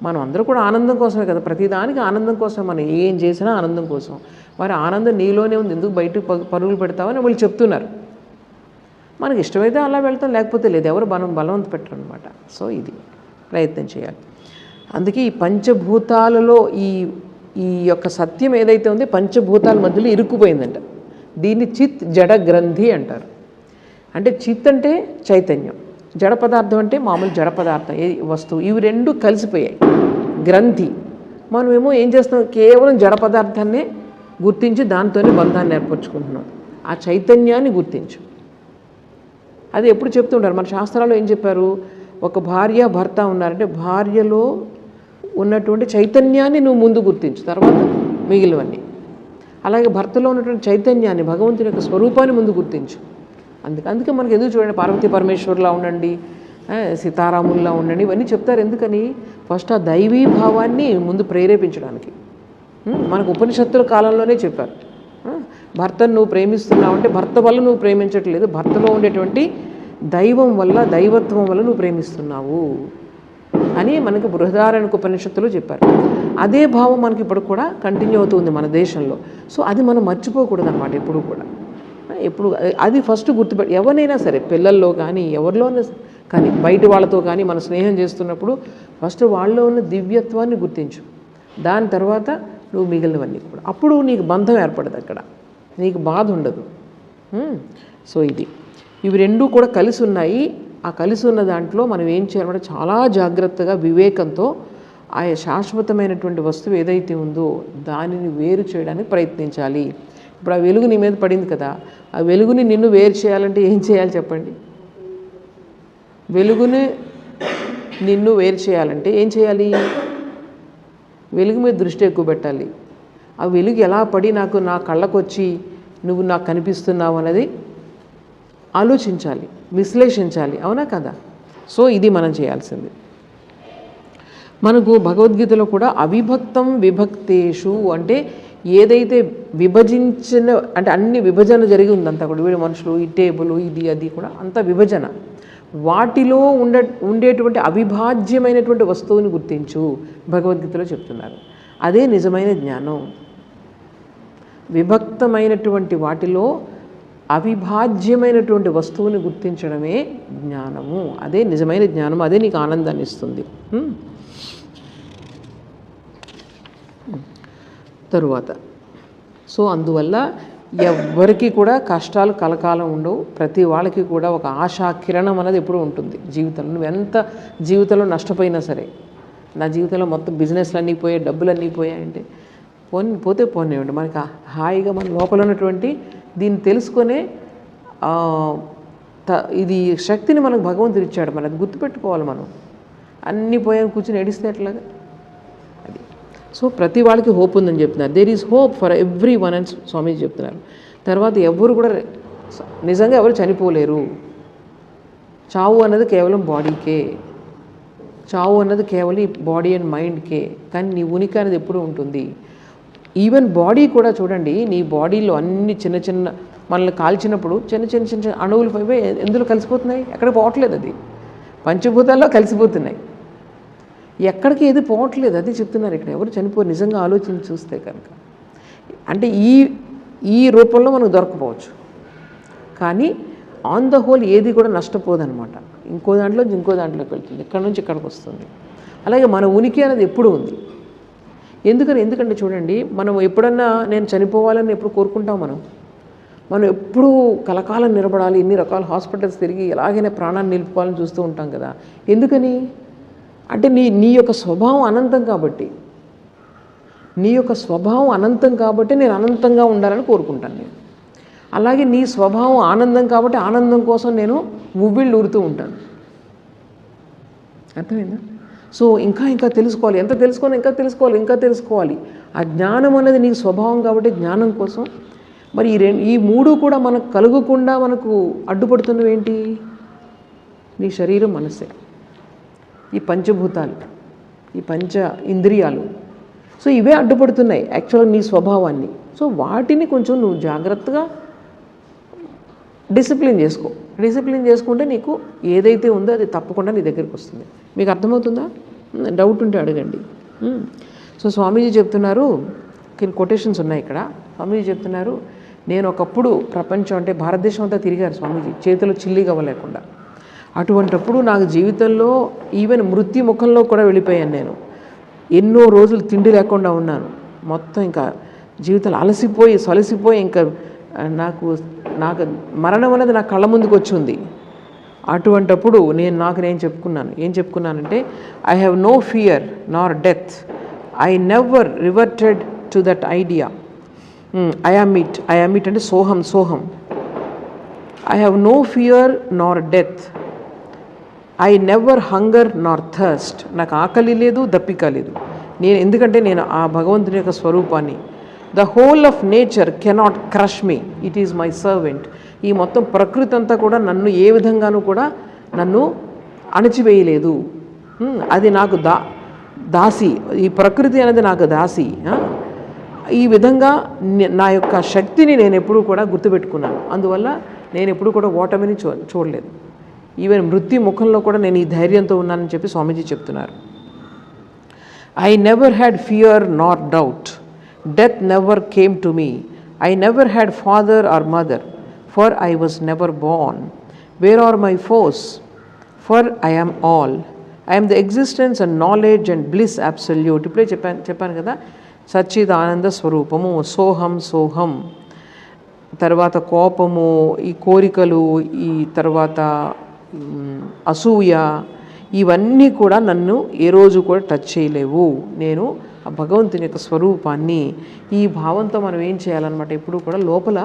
మనం అందరూ కూడా ఆనందం కోసమే కదా, ప్రతిదానికి ఆనందం కోసం. మనం ఏం చేసినా ఆనందం కోసం. మరి ఆనందం నీలోనే ఉంది, ఎందుకు బయటకు పరుగులు పెడతావని వాళ్ళు చెప్తున్నారు. మనకి ఇష్టమైతే అలా వెళ్తాం, లేకపోతే లేదు. ఎవరు బలవంత పెట్టరు అనమాట. సో ఇది ప్రయత్నం చేయాలి. అందుకే ఈ పంచభూతాలలో ఈ యొక్క సత్యం ఏదైతే ఉందో పంచభూతాల మధ్యలో ఇరుక్కుపోయిందంట. దీన్ని చిత్ జడ గ్రంథి అంటారు. అంటే చిత్ అంటే చైతన్యం, జడ పదార్థం అంటే మామూలు జడ పదార్థం వస్తువు. ఇవి రెండు కలిసిపోయాయి, గ్రంథి. మనమేమో ఏం చేస్తున్నాం, కేవలం జడ పదార్థాన్నే గుర్తించి దాంతోనే బంధాన్ని ఏర్పరచుకుంటున్నాం. ఆ చైతన్యాన్ని గుర్తించు. అది ఎప్పుడు చెప్తుంటారు మన శాస్త్రాల్లో. ఏం చెప్పారు, ఒక భార్య భర్త ఉన్నారంటే భార్యలో ఉన్నటువంటి చైతన్యాన్ని నువ్వు ముందు గుర్తించు, తర్వాత మిగిలినవన్నీ. అలాగే భర్తలో ఉన్నటువంటి చైతన్యాన్ని, భగవంతుని యొక్క స్వరూపాన్ని ముందు గుర్తించు. అందుకే మనకు ఎందుకు చూడండి, పార్వతీ పరమేశ్వరులా ఉండండి, సీతారాముల్లా ఉండండి, ఇవన్నీ చెప్తారు. ఎందుకని, ఫస్ట్ ఆ దైవీ భావాన్ని ముందు ప్రేరేపించడానికి. మనకు ఉపనిషత్తుల కాలంలోనే చెప్పారు, భర్తను నువ్వు ప్రేమిస్తున్నావు అంటే భర్త వల్ల నువ్వు ప్రేమించట్లేదు, భర్తలో ఉండేటువంటి దైవం వల్ల, దైవత్వం వల్ల నువ్వు ప్రేమిస్తున్నావు అని మనకు బృహదారణ్యక ఉపనిషత్తులో చెప్పారు. అదే భావం మనకి ఇప్పుడు కూడా కంటిన్యూ అవుతుంది మన దేశంలో. సో అది మనం మర్చిపోకూడదు అన్నమాట ఎప్పుడు కూడా. అది ఫస్ట్ గుర్తుపెట్టి, ఎవరినైనా సరే, పిల్లల్లో కానీ ఎవరిలోనే కానీ, బయట వాళ్ళతో కానీ మన స్నేహం చేస్తున్నప్పుడు ఫస్ట్ వాళ్ళలో ఉన్న దివ్యత్వాన్ని గుర్తించు. దాని తర్వాత నువ్వు మిగిలినవన్నీ కూడా, అప్పుడు నీకు బంధం ఏర్పడదు, అక్కడ నీకు బాధ ఉండదు. సో ఇవి రెండూ కూడా కలిసి ఉన్నాయి. ఆ కలిసి ఉన్న దాంట్లో మనం ఏం చేయాలంటే చాలా జాగ్రత్తగా వివేకంతో ఆ శాశ్వతమైనటువంటి వస్తువు ఏదైతే ఉందో దానిని వేరు చేయడానికి ప్రయత్నించాలి. ఇప్పుడు ఆ వెలుగు నీ మీద పడింది కదా, ఆ వెలుగుని నిన్ను వేరు చేయాలంటే ఏం చేయాలి చెప్పండి? వెలుగుని నిన్ను వేరు చేయాలంటే ఏం చేయాలి? వెలుగు మీద దృష్టి ఎక్కువ పెట్టాలి. ఆ వెలుగు ఎలా పడి నా కళ్ళకు వచ్చి నువ్వు నాకు కనిపిస్తున్నావు అనేది ఆలోచించాలి, విశ్లేషించాలి, అవునా కదా? సో ఇది మనం చేయాల్సింది. మనకు భగవద్గీతలో కూడా అవిభక్తం విభక్తేషు అంటే ఏదైతే విభజించిన, అంటే అన్ని విభజన జరిగి ఉందంతా కూడా, వీడు మనుషులు, ఈ టేబుల్, ఇది అది కూడా అంతా విభజన. వాటిలో ఉండేటువంటి అవిభాజ్యమైనటువంటి వస్తువుని గుర్తించు, భగవద్గీతలో చెప్తున్నారు. అదే నిజమైన జ్ఞానం. విభక్తమైనటువంటి వాటిలో అవిభాజ్యమైనటువంటి వస్తువుని గుర్తించడమే జ్ఞానము. అదే నిజమైన జ్ఞానం. అదే నీకు ఆనందాన్ని ఇస్తుంది. తరువాత సో అందువల్ల ఎవ్వరికి కూడా కష్టాలు కలకాలం ఉండవు. ప్రతి వాళ్ళకి కూడా ఒక ఆశా కిరణం అనేది ఎప్పుడూ ఉంటుంది జీవితంలో. నువ్వు ఎంత జీవితంలో నష్టపోయినా సరే, నా జీవితంలో మొత్తం బిజినెస్లు అన్నీ పోయాయి, డబ్బులు అన్నీ పోయాయంటే పోతే పోనివ్వండి, మనకి హాయిగా మన లోపల ఉన్నటువంటి దీన్ని తెలుసుకొనే ఇది శక్తిని మనకు భగవంతుడు ఇచ్చాడు. మనం అది గుర్తుపెట్టుకోవాలి. మనం అన్నీ పోయాను కూర్చొని ఏడిస్తే ఎట్లాగా అది. సో ప్రతి వాళ్ళకి హోప్ ఉందని చెప్తున్నారు. There is hope for everyone అని స్వామీజీ చెప్తున్నారు. తర్వాత ఎవరు కూడా నిజంగా ఎవరు చనిపోలేరు. చావు అన్నది కేవలం బాడీకే, చావు అన్నది కేవలం ఈ బాడీ అండ్ మైండ్కే, కానీ నీ ఉనికి అనేది ఎప్పుడు ఉంటుంది. ఈవెన్ బాడీ కూడా చూడండి, నీ బాడీలో అన్ని చిన్న చిన్న మనల్ని కాల్చినప్పుడు చిన్న చిన్న చిన్న చిన్న అణువులు పోయి ఎందులో కలిసిపోతున్నాయి, ఎక్కడ పోవట్లేదు, అది పంచభూతాల్లో కలిసిపోతున్నాయి, ఎక్కడికి ఏది పోవట్లేదు. అది చెప్తున్నారు ఇక్కడ. ఎవరు చనిపోరు నిజంగా ఆలోచించి చూస్తే కనుక. అంటే ఈ రూపంలో మనకు దొరకపోవచ్చు, కానీ ఆన్ ద హోల్ ఏది కూడా నష్టపోదన్నమాట. ఇంకో దాంట్లోకి వెళ్తుంది, ఇక్కడ నుంచి ఇక్కడికి వస్తుంది. అలాగే మన ఉనికి అనేది ఎప్పుడు ఉంది. ఎందుకంటే చూడండి, మనం ఎప్పుడన్నా నేను చనిపోవాలని ఎప్పుడు కోరుకుంటాం. మనం ఎప్పుడూ కలకాలం నిలబడాలి, ఎన్ని రకాల హాస్పిటల్స్ తిరిగి ఎలాగైనా ప్రాణాన్ని నిలుపుకోవాలని చూస్తూ ఉంటాం కదా. ఎందుకని అంటే నీ యొక్క స్వభావం అనంతం కాబట్టి, నేను అనంతంగా ఉండాలని కోరుకుంటాను నేను. అలాగే నీ స్వభావం ఆనందం కాబట్టి ఆనందం కోసం నేను ఉవ్విళ్ళు ఊరుతూ ఉంటాను. అర్థమైందా? సో ఇంకా తెలుసుకోవాలి, ఎంత ఇంకా తెలుసుకోవాలి. ఆ జ్ఞానం అనేది నీ స్వభావం కాబట్టి జ్ఞానం కోసం. మరి ఈ మూడు కూడా మనకు కలగకుండా మనకు అడ్డుపడుతున్నవి ఏంటి? నీ శరీరం, మనసే, ఈ పంచభూతాలు, ఈ పంచ ఇంద్రియాలు. సో ఇవే అడ్డుపడుతున్నాయి యాక్చువల్గా నీ స్వభావాన్ని. సో వాటిని కొంచెం నువ్వు జాగ్రత్తగా డిసిప్లిన్ చేసుకుంటే నీకు ఏదైతే ఉందో అది తప్పకుండా నీ దగ్గరికి వస్తుంది. మీకు అర్థమవుతుందా? డౌట్ ఉంటే అడగండి. సో స్వామీజీ చెప్తున్నారు, కొన్ని కొటేషన్స్ ఉన్నాయి ఇక్కడ. స్వామీజీ చెప్తున్నారు, నేను ఒకప్పుడు ప్రపంచం అంటే భారతదేశం అంతా తిరిగారు స్వామీజీ, చేతిలో చిల్లి గవ్వలేకుండా. అటువంటప్పుడు నాకు జీవితంలో ఈవెన్ మృత్యు ముఖంలో కూడా వెళ్ళిపోయాను. నేను ఎన్నో రోజులు తిండి లేకుండా ఉన్నాను. మొత్తం ఇంకా జీవితాలు సొలసిపోయి ఇంకా నాకు మరణం అనేది నా కళ్ళ ముందుకు వచ్చింది. అటువంటప్పుడు నేను చెప్పుకున్నానంటే I have no fear Nar death, I never reverted to that idea. I am it అంటే సోహం. I have no fear Nar death, I never hunger Nar thirst. నాకు ఆకలి లేదు, దప్పిక లేదు. ఎందుకంటే నేను ఆ భగవంతుని యొక్క స్వరూపాన్ని. The whole of nature cannot crush me, it is my servant. ఈ మొత్తం ప్రకృతి అంతా కూడా నన్ను ఏ విధంగానూ కూడా నన్ను అణచివేయలేదు. అది నాకు దాసి, ఈ ప్రకృతి అనేది నాకు దాసి. ఈ విధంగా నా యొక్క శక్తిని నేను ఎప్పుడూ కూడా గుర్తుపెట్టుకున్నాను. అందువల్ల నేను ఎప్పుడు కూడా ఓటమిని చూడలేదు. ఈవెన్ మృత్యు ముఖంలో కూడా నేను ఈ ధైర్యంతో ఉన్నానని చెప్పి స్వామీజీ చెప్తున్నారు. I never had fear nor doubt, death never came to me, I never had father or mother, for I was never born. Where are my foes, for I am all. I am the existence and knowledge and bliss absolute. ఇప్పుడే చెప్పాను కదా, సచ్చిద్ ఆనంద స్వరూపము, సోహం. తర్వాత కోపము, ఈ కోరికలు, ఈ తర్వాత అసూయ, ఇవన్నీ కూడా నన్ను ఏ రోజు కూడా టచ్ చేయలేవు. నేను ఆ భగవంతుని యొక్క స్వరూపాన్ని. ఈ భావంతో మనం ఏం చేయాలన్నమాట, ఎప్పుడు కూడా లోపల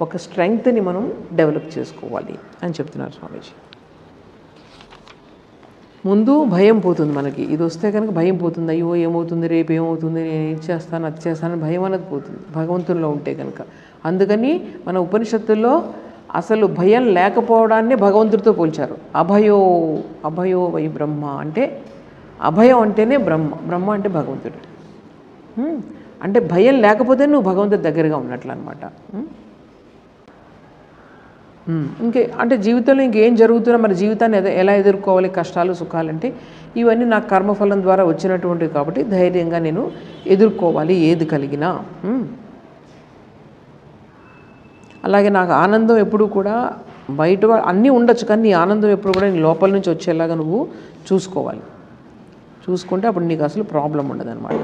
ఒక స్ట్రెంగ్త్ని మనం డెవలప్ చేసుకోవాలి అని చెప్తున్నారు స్వామీజీ. ముందు భయం పోతుంది మనకి, ఇది వస్తే కనుక భయం పోతుంది. అయ్యో ఏమవుతుంది, రేపు ఏమవుతుంది, నేను ఇది చేస్తాను అది చేస్తాను, భయం అనేది పోతుంది భగవంతునిలో ఉంటే కనుక. అందుకని మన ఉపనిషత్తుల్లో అసలు భయం లేకపోవడాన్ని భగవంతుడితో పోల్చారు. అభయో వై బ్రహ్మ అంటే, అభయం అంటేనే బ్రహ్మ అంటే భగవంతుడు. అంటే భయం లేకపోతే నువ్వు భగవంతుడి దగ్గరగా ఉన్నట్లు అనమాట. అంటే జీవితంలో ఇంకేం జరుగుతున్నా మన జీవితాన్ని ఎలా ఎదుర్కోవాలి, కష్టాలు సుఖాలంటే ఇవన్నీ నాకు కర్మఫలం ద్వారా వచ్చినటువంటివి కాబట్టి ధైర్యంగా నేను ఎదుర్కోవాలి ఏది కలిగినా. అలాగే నాకు ఆనందం ఎప్పుడు కూడా బయట అన్నీ ఉండొచ్చు, కానీ నీ ఆనందం ఎప్పుడు కూడా నీ లోపల నుంచి వచ్చేలాగా నువ్వు చూసుకుంటే అప్పుడు నీకు అసలు ప్రాబ్లం ఉండదన్నమాట.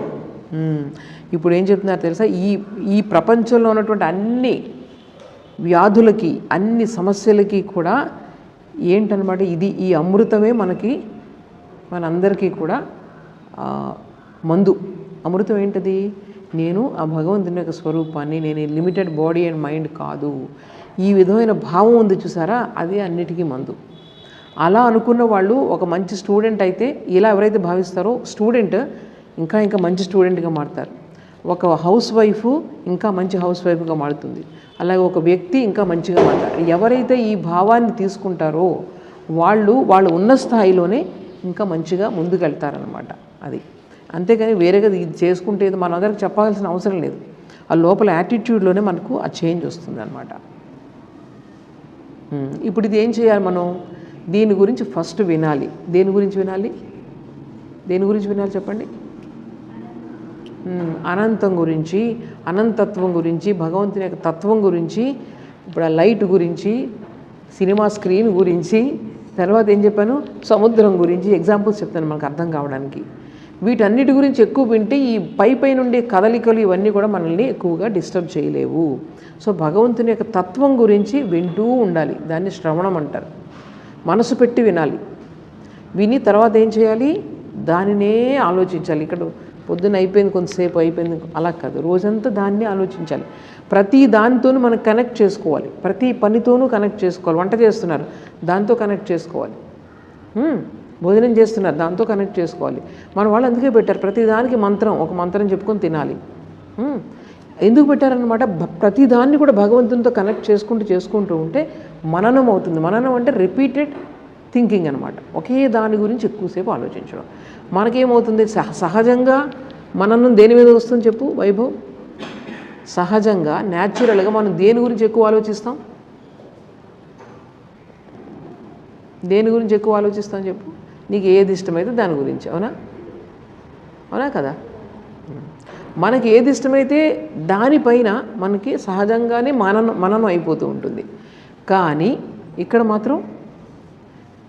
ఇప్పుడు ఏం చెప్తున్నారు తెలుసా, ఈ ప్రపంచంలో ఉన్నటువంటి అన్ని వ్యాధులకి, అన్ని సమస్యలకి కూడా ఏంటనమాట, ఈ అమృతమే మనందరికీ కూడా మందు. అమృతం ఏంటది? నేను ఆ భగవంతుని యొక్క స్వరూపాన్ని, నేను లిమిటెడ్ బాడీ అండ్ మైండ్ కాదు, ఈ విధమైన భావం ఉంది చూసారా, అది అన్నిటికీ మందు. అలా అనుకున్న వాళ్ళు ఒక మంచి స్టూడెంట్ అయితే ఇలా ఎవరైతే భావిస్తారో స్టూడెంట్ ఇంకా మంచి స్టూడెంట్గా మారుతారు. ఒక హౌస్ వైఫ్ ఇంకా మంచి హౌస్ వైఫ్గా మారుతుంది. అలాగే ఒక వ్యక్తి ఇంకా మంచిగా మారుతారు. ఎవరైతే ఈ భావాన్ని తీసుకుంటారో వాళ్ళు ఉన్న స్థాయిలోనే ఇంకా మంచిగా ముందుకెళ్తారనమాట. అది అంతేకాని వేరేగా ఇది చేసుకుంటే మన అందరికి చెప్పాల్సిన అవసరం లేదు. ఆ లోపల యాటిట్యూడ్లోనే మనకు ఆ చేంజ్ వస్తుంది అనమాట. ఇప్పుడు ఇది ఏం చేయాలి మనం? దీని గురించి ఫస్ట్ వినాలి. దేని గురించి వినాలి చెప్పండి? అనంతం గురించి, అనంతత్వం గురించి, భగవంతుని యొక్క తత్వం గురించి, ఇప్పుడు ఆ లైట్ గురించి, సినిమా స్క్రీన్ గురించి, తర్వాత ఏం చెప్పాను, సముద్రం గురించి ఎగ్జాంపుల్స్ చెప్తాను మనకు అర్థం కావడానికి. వీటన్నిటి గురించి ఎక్కువ వింటే ఈ పై నుండి కదలికలు ఇవన్నీ కూడా మనల్ని ఎక్కువగా డిస్టర్బ్ చేయలేవు. సో భగవంతుని యొక్క తత్వం గురించి వింటూ ఉండాలి. దాన్ని శ్రవణం అంటారు. మనసు పెట్టి వినాలి. విని తర్వాత ఏం చేయాలి? దానినే ఆలోచించాలి. ఇక్కడ పొద్దున్న అయిపోయింది, కొంతసేపు అయిపోయింది అలా కాదు, రోజంతా దాన్ని ఆలోచించాలి. ప్రతి దానితోనూ మనం కనెక్ట్ చేసుకోవాలి. ప్రతి పనితోనూ కనెక్ట్ చేసుకోవాలి. వంట చేస్తున్నారు, దాంతో కనెక్ట్ చేసుకోవాలి. భోజనం చేస్తున్నారు, దాంతో కనెక్ట్ చేసుకోవాలి. మన వాళ్ళు అందుకే పెట్టారు ప్రతిదానికి ఒక మంత్రం చెప్పుకొని తినాలి. ఎందుకు పెట్టారనమాట? ప్రతిదాన్ని కూడా భగవంతునితో కనెక్ట్ చేసుకుంటూ ఉంటే మననం అవుతుంది. మననం అంటే రిపీటెడ్ థింకింగ్ అనమాట. ఒకే దాని గురించి ఎక్కువసేపు ఆలోచించడం. మనకేమవుతుంది? సహజంగా మననం దేని మీద వస్తుంది చెప్పు వైభవ్? సహజంగా న్యాచురల్గా మనం దేని గురించి ఎక్కువ ఆలోచిస్తాం? దేని గురించి ఎక్కువ ఆలోచిస్తాం చెప్పు? నీకు ఏది ఇష్టమైతే దాని గురించి. అవునా కదా? మనకి ఏది ఇష్టమైతే దానిపైన మనకి సహజంగానే మననం అయిపోతూ ఉంటుంది. కానీ ఇక్కడ మాత్రం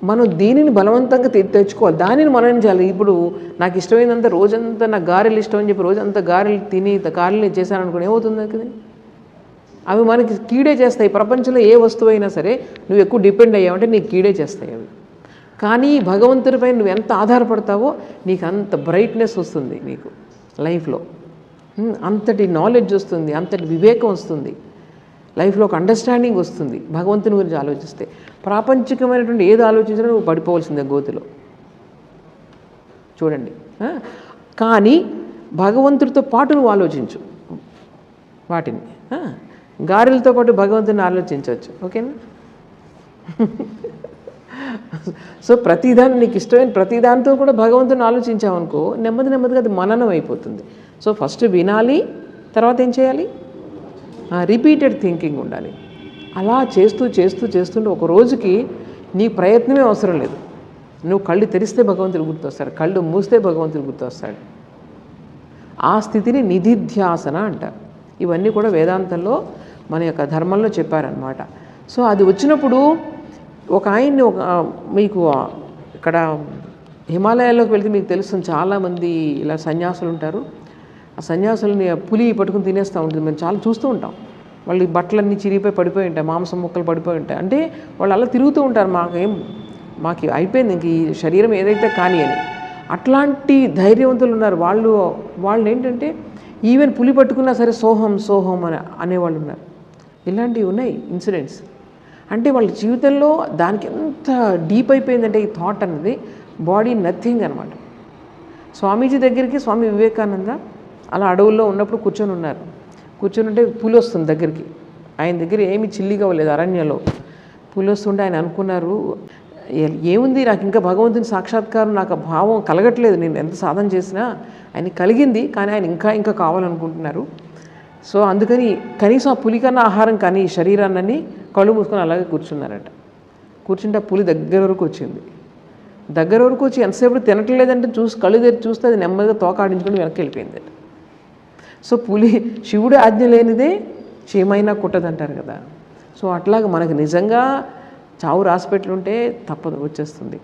మనం దీనిని బలవంతంగా తెచ్చుకోవాలి. దానిని మనం చేయాలి. ఇప్పుడు నాకు ఇష్టమైనంత రోజంతా నాకు గారెలు ఇష్టం అని చెప్పి రోజంతా గారెలు తిని గారెలు చేశాను అనుకోండి, ఏమవుతుంది కదా? అవి మనకి కీడే చేస్తాయి. ప్రపంచంలో ఏ వస్తువు అయినా సరే నువ్వు ఎక్కువ డిపెండ్ అయ్యావంటే నీకు కీడే చేస్తాయి అవి. కానీ భగవంతుడిపై నువ్వు ఎంత ఆధారపడతావో నీకు అంత బ్రైట్నెస్ వస్తుంది. నీకు లైఫ్లో అంతటి నాలెడ్జ్ వస్తుంది, అంతటి వివేకం వస్తుంది, లైఫ్లో ఒక అండర్స్టాండింగ్ వస్తుంది. భగవంతుని గురించి ఆలోచిస్తే ప్రాపంచికమైనటువంటి ఏది ఆలోచించినా నువ్వు పడిపోవాల్సిందే గోతిలో. చూడండి. కానీ భగవంతుడితో పాటు నువ్వు ఆలోచించు వాటిని. గారెలతో పాటు భగవంతుని ఆలోచించవచ్చు. ఓకేనా? సో ప్రతిదాన్ని నీకు ఇష్టమైన ప్రతిదానితో కూడా భగవంతుని ఆలోచించామనుకో నెమ్మదిగా అది మననం అయిపోతుంది. సో ఫస్ట్ వినాలి, తర్వాత ఏం చేయాలి? రిపీటెడ్ థింకింగ్ ఉండాలి. అలా చేస్తుంటే ఒక రోజుకి నీ ప్రయత్నమే అవసరం లేదు. నువ్వు కళ్ళు తెరిస్తే భగవంతుడు గుర్తొస్తాడు, కళ్ళు మూస్తే భగవంతుడు గుర్తొస్తాడు. ఆ స్థితిని నిధిధ్యాసన అంటారు. ఇవన్నీ కూడా వేదాంతంలో మన యొక్క ధర్మంలో చెప్పారనమాట. సో అది వచ్చినప్పుడు ఒక ఆయన్ని మీకు ఇక్కడ హిమాలయాల్లోకి వెళ్తే మీకు తెలుస్తుంది, చాలామంది ఇలా సన్యాసులు ఉంటారు. ఆ సన్యాసులని పులి పట్టుకుని తినేస్తూ ఉంటుంది. మేము చాలా చూస్తూ ఉంటాం. వాళ్ళు బట్టలన్నీ చిరిగిపోయి పడిపోయి ఉంటాయి, మాంసం ముక్కలు పడిపోయి ఉంటాయి. అంటే వాళ్ళు అలా తిరుగుతూ ఉంటారు. మాకు అయిపోయింది ఇంక ఈ శరీరం ఏదైతే కానీ అని. అట్లాంటి ధైర్యవంతులు ఉన్నారు. వాళ్ళు ఏంటంటే ఈవెన్ పులి పట్టుకున్నా సరే సోహం అనేవాళ్ళు ఉన్నారు. ఇలాంటివి ఉన్నాయి ఇన్సిడెంట్స్. అంటే వాళ్ళ జీవితంలో దానికి ఎంత డీప్ అయిపోయిందంటే ఈ థాట్ అన్నది బాడీ నథింగ్ అనమాట. స్వామీజీ దగ్గరికి స్వామి వివేకానంద అలా అడవుల్లో ఉన్నప్పుడు కూర్చొని ఉన్నారు. కూర్చొని పులి వస్తుంది దగ్గరికి. ఆయన దగ్గర ఏమి చిల్లిగా లేదు, అరణ్యంలో పులి వస్తుంటే ఆయన అనుకున్నారు, ఏముంది నాకు ఇంకా భగవంతుని సాక్షాత్కారం నాకు ఆ భావం కలగట్లేదు, నేను ఎంత సాధన చేసినా ఆయన కలిగింది, కానీ ఆయన ఇంకా కావాలనుకుంటున్నారు. సో అందుకని కనీసం ఆ పులికన్నా ఆహారం కానీ ఈ శరీరాన్ని కళ్ళు మూసుకొని అలాగే కూర్చున్నారట. కూర్చుంటే ఆ పులి దగ్గర వరకు వచ్చింది. దగ్గర వరకు వచ్చి ఎంతసేపు తినట్లేదంటే కళ్ళు తెరిచి చూస్తే అది నెమ్మదిగా తోకాడించుకొని వెనక్కి వెళ్ళిపోయింది. సో పులి శివుడు ఆజ్ఞ లేనిదే చీమైనా కుట్టదంటారు కదా. సో అట్లాగా మనకు నిజంగా చావు రాసిపెట్లుంటే తప్పదు, వచ్చేస్తుంది,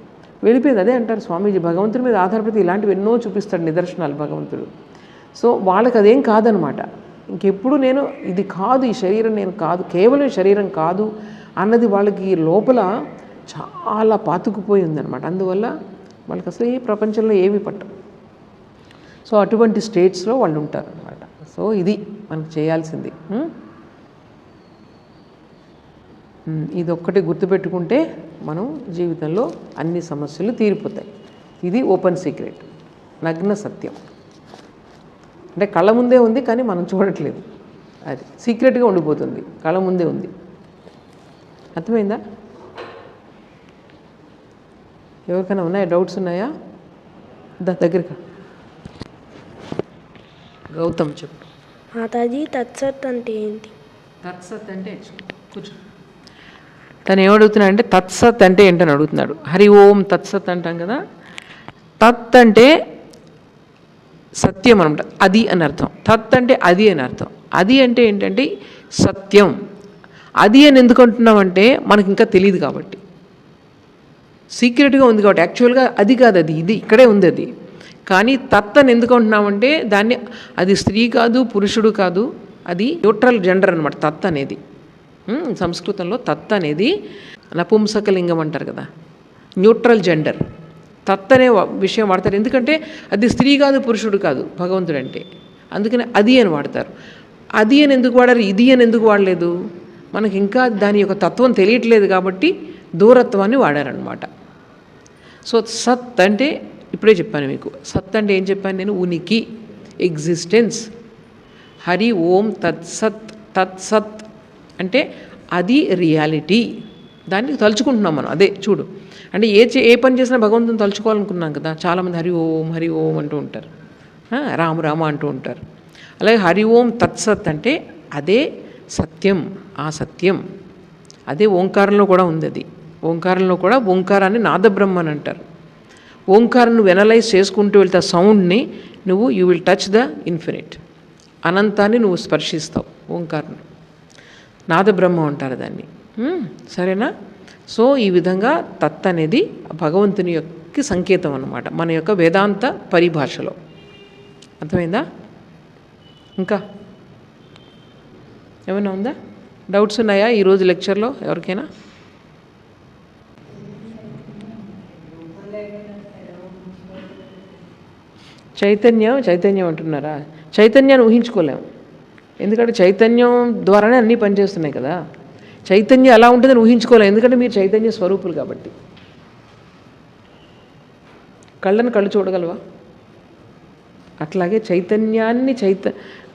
వెళ్ళిపోయింది. అదే అంటారు స్వామీజీ, భగవంతుడి మీద ఆధారపడి ఇలాంటివి ఎన్నో చూపిస్తాడు నిదర్శనాలు భగవంతుడు. సో వాళ్ళకి అదేం కాదనమాట. ఇంకెప్పుడు నేను ఇది కాదు, ఈ శరీరం నేను కాదు, కేవలం శరీరం కాదు అన్నది వాళ్ళకి లోపల చాలా పాతుకుపోయి ఉందన్నమాట. అందువల్ల వాళ్ళకి అసలు ఈ ప్రపంచంలో ఏవి పట్టవు. సో అటువంటి స్టేట్స్లో వాళ్ళు ఉంటారు అన్నమాట. సో ఇది మనకు చేయాల్సింది. ఇదొక్కటి గుర్తుపెట్టుకుంటే మనం జీవితంలో అన్ని సమస్యలు తీరిపోతాయి. ఇది ఓపెన్ సీక్రెట్, నగ్న సత్యం. అంటే కళ్ళ ముందే ఉంది కానీ మనం చూడట్లేదు, అది సీక్రెట్గా ఉండిపోతుంది, కళ్ళ ముందే ఉంది. అర్థమైందా? ఎవరికైనా ఉన్నాయా, డౌట్స్ ఉన్నాయా? దగ్గరికి గౌతమ్ చెప్పు. మాతాజీ తత్సత్ అంటే ఏంటి? తత్సత్ అంటే కూర్చో. తను ఏమడుగుతున్నాడు అంటే తత్సత్ అంటే ఏంటని అడుగుతున్నాడు. హరి ఓం తత్సత్ అంటాం కదా, తత్ అంటే సత్యం అనమాట, అది అని అర్థం. తత్ అంటే అది అని అర్థం. అది అంటే ఏంటంటే సత్యం. అది అని ఎందుకు అంటున్నామంటే మనకి ఇంకా తెలియదు కాబట్టి, సీక్రెట్గా ఉంది కాబట్టి. యాక్చువల్గా అది కాదు, అది ఇది ఇక్కడే ఉంది అది. కానీ తత్ అని ఎందుకు అంటున్నామంటే దాన్ని, అది స్త్రీ కాదు పురుషుడు కాదు, అది న్యూట్రల్ జెండర్ అనమాట తత్ అనేది. సంస్కృతంలో తత్ అనేది నపుంసకలింగం అంటారు కదా, న్యూట్రల్ జెండర్. తత్ అనే విషయం వాడతారు ఎందుకంటే అది స్త్రీ కాదు పురుషుడు కాదు భగవంతుడు అంటే, అందుకని అది అని వాడతారు. అది అని ఎందుకు వాడారు, ఇది అని ఎందుకు వాడలేదు? మనకి ఇంకా దాని యొక్క తత్వం తెలియట్లేదు కాబట్టి దూరత్వాన్ని వాడారనమాట. సో సత్ అంటే ఇప్పుడే చెప్పాను మీకు. సత్ అంటే ఏం చెప్పాను నేను? ఉనికి, ఎగ్జిస్టెన్స్. హరి ఓం తత్సత్. తత్సత్ అంటే అది రియాలిటీ, దాన్ని తలుచుకుంటున్నాం మనం. అదే చూడు, అంటే ఏ పని చేసినా భగవంతుని తలుచుకోవాలనుకున్నాం కదా. చాలామంది హరి ఓం అంటూ ఉంటారు, రామ రామ అంటూ ఉంటారు. అలాగే హరి ఓం తత్సత్ అంటే అదే సత్యం, ఆ సత్యం అదే ఓంకారంలో కూడా ఉంది. అది ఓంకారంలో కూడా, ఓంకారాన్ని నాదబ్రహ్మ అని అంటారు. ఓంకారం నువ్వు ఎనలైజ్ చేసుకుంటూ వెళ్తే సౌండ్ని నువ్వు you will touch the infinite, అనంతాన్ని నువ్వు స్పర్శిస్తావు. ఓంకారం నాదబ్రహ్మ అంటారు దాన్ని. సరేనా? సో ఈ విధంగా తత్ అనేది భగవంతుని యొక్క సంకేతం అన్నమాట మన యొక్క వేదాంత పరిభాషలో. అర్థమైందా? ఇంకా ఏమైనా ఉందా? డౌట్స్ ఉన్నాయా ఈరోజు లెక్చర్లో ఎవరికైనా? చైతన్యం అంటున్నారా? చైతన్యాన్ని ఊహించుకోలేము, ఎందుకంటే చైతన్యం ద్వారానే అన్నీ పనిచేస్తున్నాయి కదా. చైతన్యం ఎలా ఉంటుందని ఊహించుకోలేము, ఎందుకంటే మీరు చైతన్య స్వరూపులు కాబట్టి. కళ్ళు చూడగలవా? అట్లాగే చైతన్యాన్ని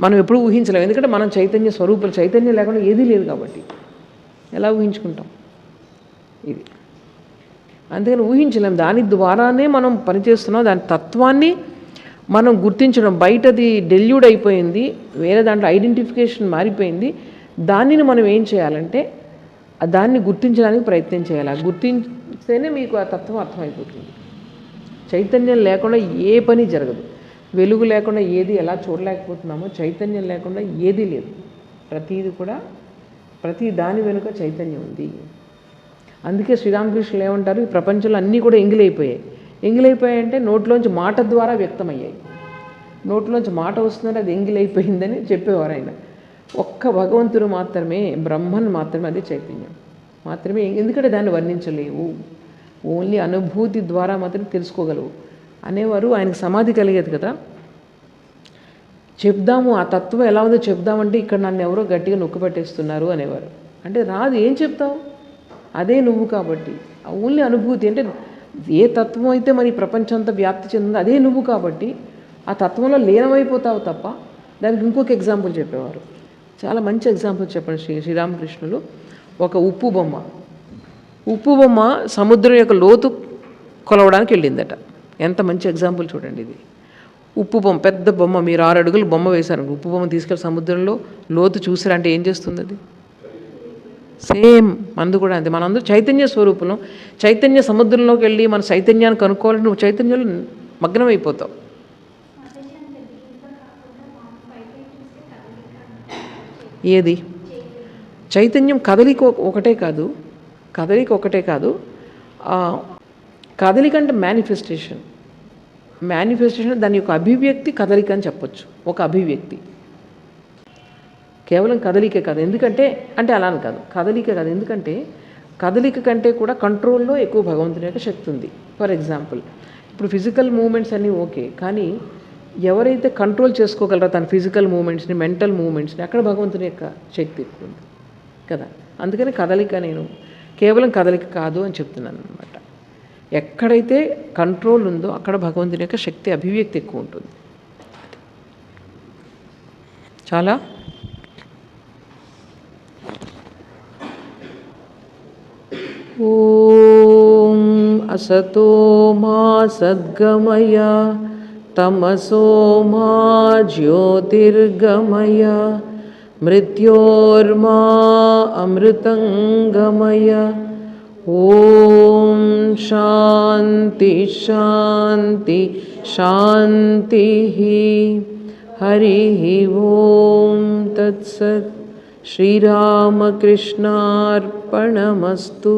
మనం ఎప్పుడూ ఊహించలేము, ఎందుకంటే మనం చైతన్య స్వరూపులు. చైతన్యం లేకుండా ఏదీ లేదు కాబట్టి ఎలా ఊహించుకుంటాం? ఇది అందుకని ఊహించలేం. దాని ద్వారానే మనం పనిచేస్తున్నాం. దాని తత్వాన్ని మనం గుర్తించడం. బయటది డెల్యూడ్ అయిపోయింది, వేరే దాంట్లో ఐడెంటిఫికేషన్ మారిపోయింది. దానిని మనం ఏం చేయాలంటే దాన్ని గుర్తించడానికి ప్రయత్నం చేయాలి. గుర్తించేనే మీకు ఆ తత్వం అర్థమైపోతుంది. చైతన్యం లేకుండా ఏ పని జరగదు. వెలుగు లేకుండా ఏది ఎలా చూడలేకపోతున్నామో చైతన్యం లేకుండా ఏదీ లేదు. ప్రతిది కూడా, ప్రతి దాని వెనుక చైతన్యం ఉంది. అందుకే శ్రీరామకృష్ణులు ఏమంటారు, ఈ ప్రపంచంలో అన్నీ కూడా ఎంగిలైపోయాయంటే నోట్లోంచి మాట ద్వారా వ్యక్తమయ్యాయి. నోట్లోంచి మాట వస్తుందంటే అది ఎంగిలైపోయిందని చెప్పేవారు ఆయన. ఒక్క భగవంతుడు మాత్రమే, బ్రహ్మన్ మాత్రమే, అది చైతన్యం మాత్రమే. ఎందుకంటే దాన్ని వర్ణించలేవు, ఓన్లీ అనుభూతి ద్వారా మాత్రమే తెలుసుకోగలవు అనేవారు. ఆయనకు సమాధి కలిగేది కదా. చెప్దాము ఆ తత్వం ఎలా ఉందో చెప్దామంటే ఇక్కడ నన్ను ఎవరో గట్టిగా నొక్కి పెట్టేస్తున్నారు అనేవారు. అంటే రాదు, ఏం చెప్తావు? అదే నువ్వు కాబట్టి. ఓన్లీ అనుభూతి అంటే ఏ తత్వం అయితే మన ఈ ప్రపంచం అంతా వ్యాప్తి చెందిందో అదే నువ్వు కాబట్టి ఆ తత్వంలో లీనమైపోతావు తప్ప. దానికి ఇంకొక ఎగ్జాంపుల్ చెప్పేవారు, చాలా మంచి ఎగ్జాంపుల్ చెప్పండి శ్రీరామకృష్ణులు. ఒక ఉప్పు బొమ్మ సముద్రం యొక్క లోతు కొలవడానికి వెళ్ళిందట. ఎంత మంచి ఎగ్జాంపుల్ చూడండి ఇది. ఉప్పు బొమ్మ, పెద్ద బొమ్మ, మీరు 6 అడుగులు బొమ్మ వేశారు, ఉప్పు బొమ్మ తీసుకెళ్ళి సముద్రంలో లోతు చూసారంటే ఏం చేస్తుంది అది? సేమ్ మందు కూడా అంతే. మనందరూ చైతన్య స్వరూపంలో, చైతన్య సముద్రంలోకి వెళ్ళి మన చైతన్యాన్ని కనుక్కోవాలంటే నువ్వు చైతన్యంలో మగ్నమైపోతావు. ఏది? చైతన్యం కదలిక ఒకటే కాదు, కదలిక అంటే మేనిఫెస్టేషన్ దాని యొక్క అభివ్యక్తి కదలిక అని చెప్పొచ్చు. ఒక అభివ్యక్తి కేవలం కదలికే కాదు. ఎందుకంటే అలా అని కాదు, కదలిక కాదు. ఎందుకంటే కదలిక కంటే కూడా కంట్రోల్లో ఎక్కువ భగవంతుని యొక్క శక్తి ఉంది. ఫర్ ఎగ్జాంపుల్, ఇప్పుడు ఫిజికల్ మూమెంట్స్ అన్నీ ఓకే, కానీ ఎవరైతే కంట్రోల్ చేసుకోగలరో తన ఫిజికల్ మూమెంట్స్ని, మెంటల్ మూమెంట్స్ని, అక్కడ భగవంతుని యొక్క శక్తి ఎక్కువ ఉంది కదా. అందుకని కదలిక, నేను కేవలం కదలిక కాదు అని చెప్తున్నాను అనమాట. ఎక్కడైతే కంట్రోల్ ఉందో అక్కడ భగవంతుని యొక్క శక్తి అభివ్యక్తి ఎక్కువ ఉంటుంది. చాలా ఓం అసతో మా సద్గమయ తమసో మా జ్యోతిర్గమయ మృత్యోర్మా అమృతంగమయ. ఓం శాంతి శాంతి శాంతి. హరి ఓం తత్సత్. శ్రీరామకృష్ణార్పణమస్తు.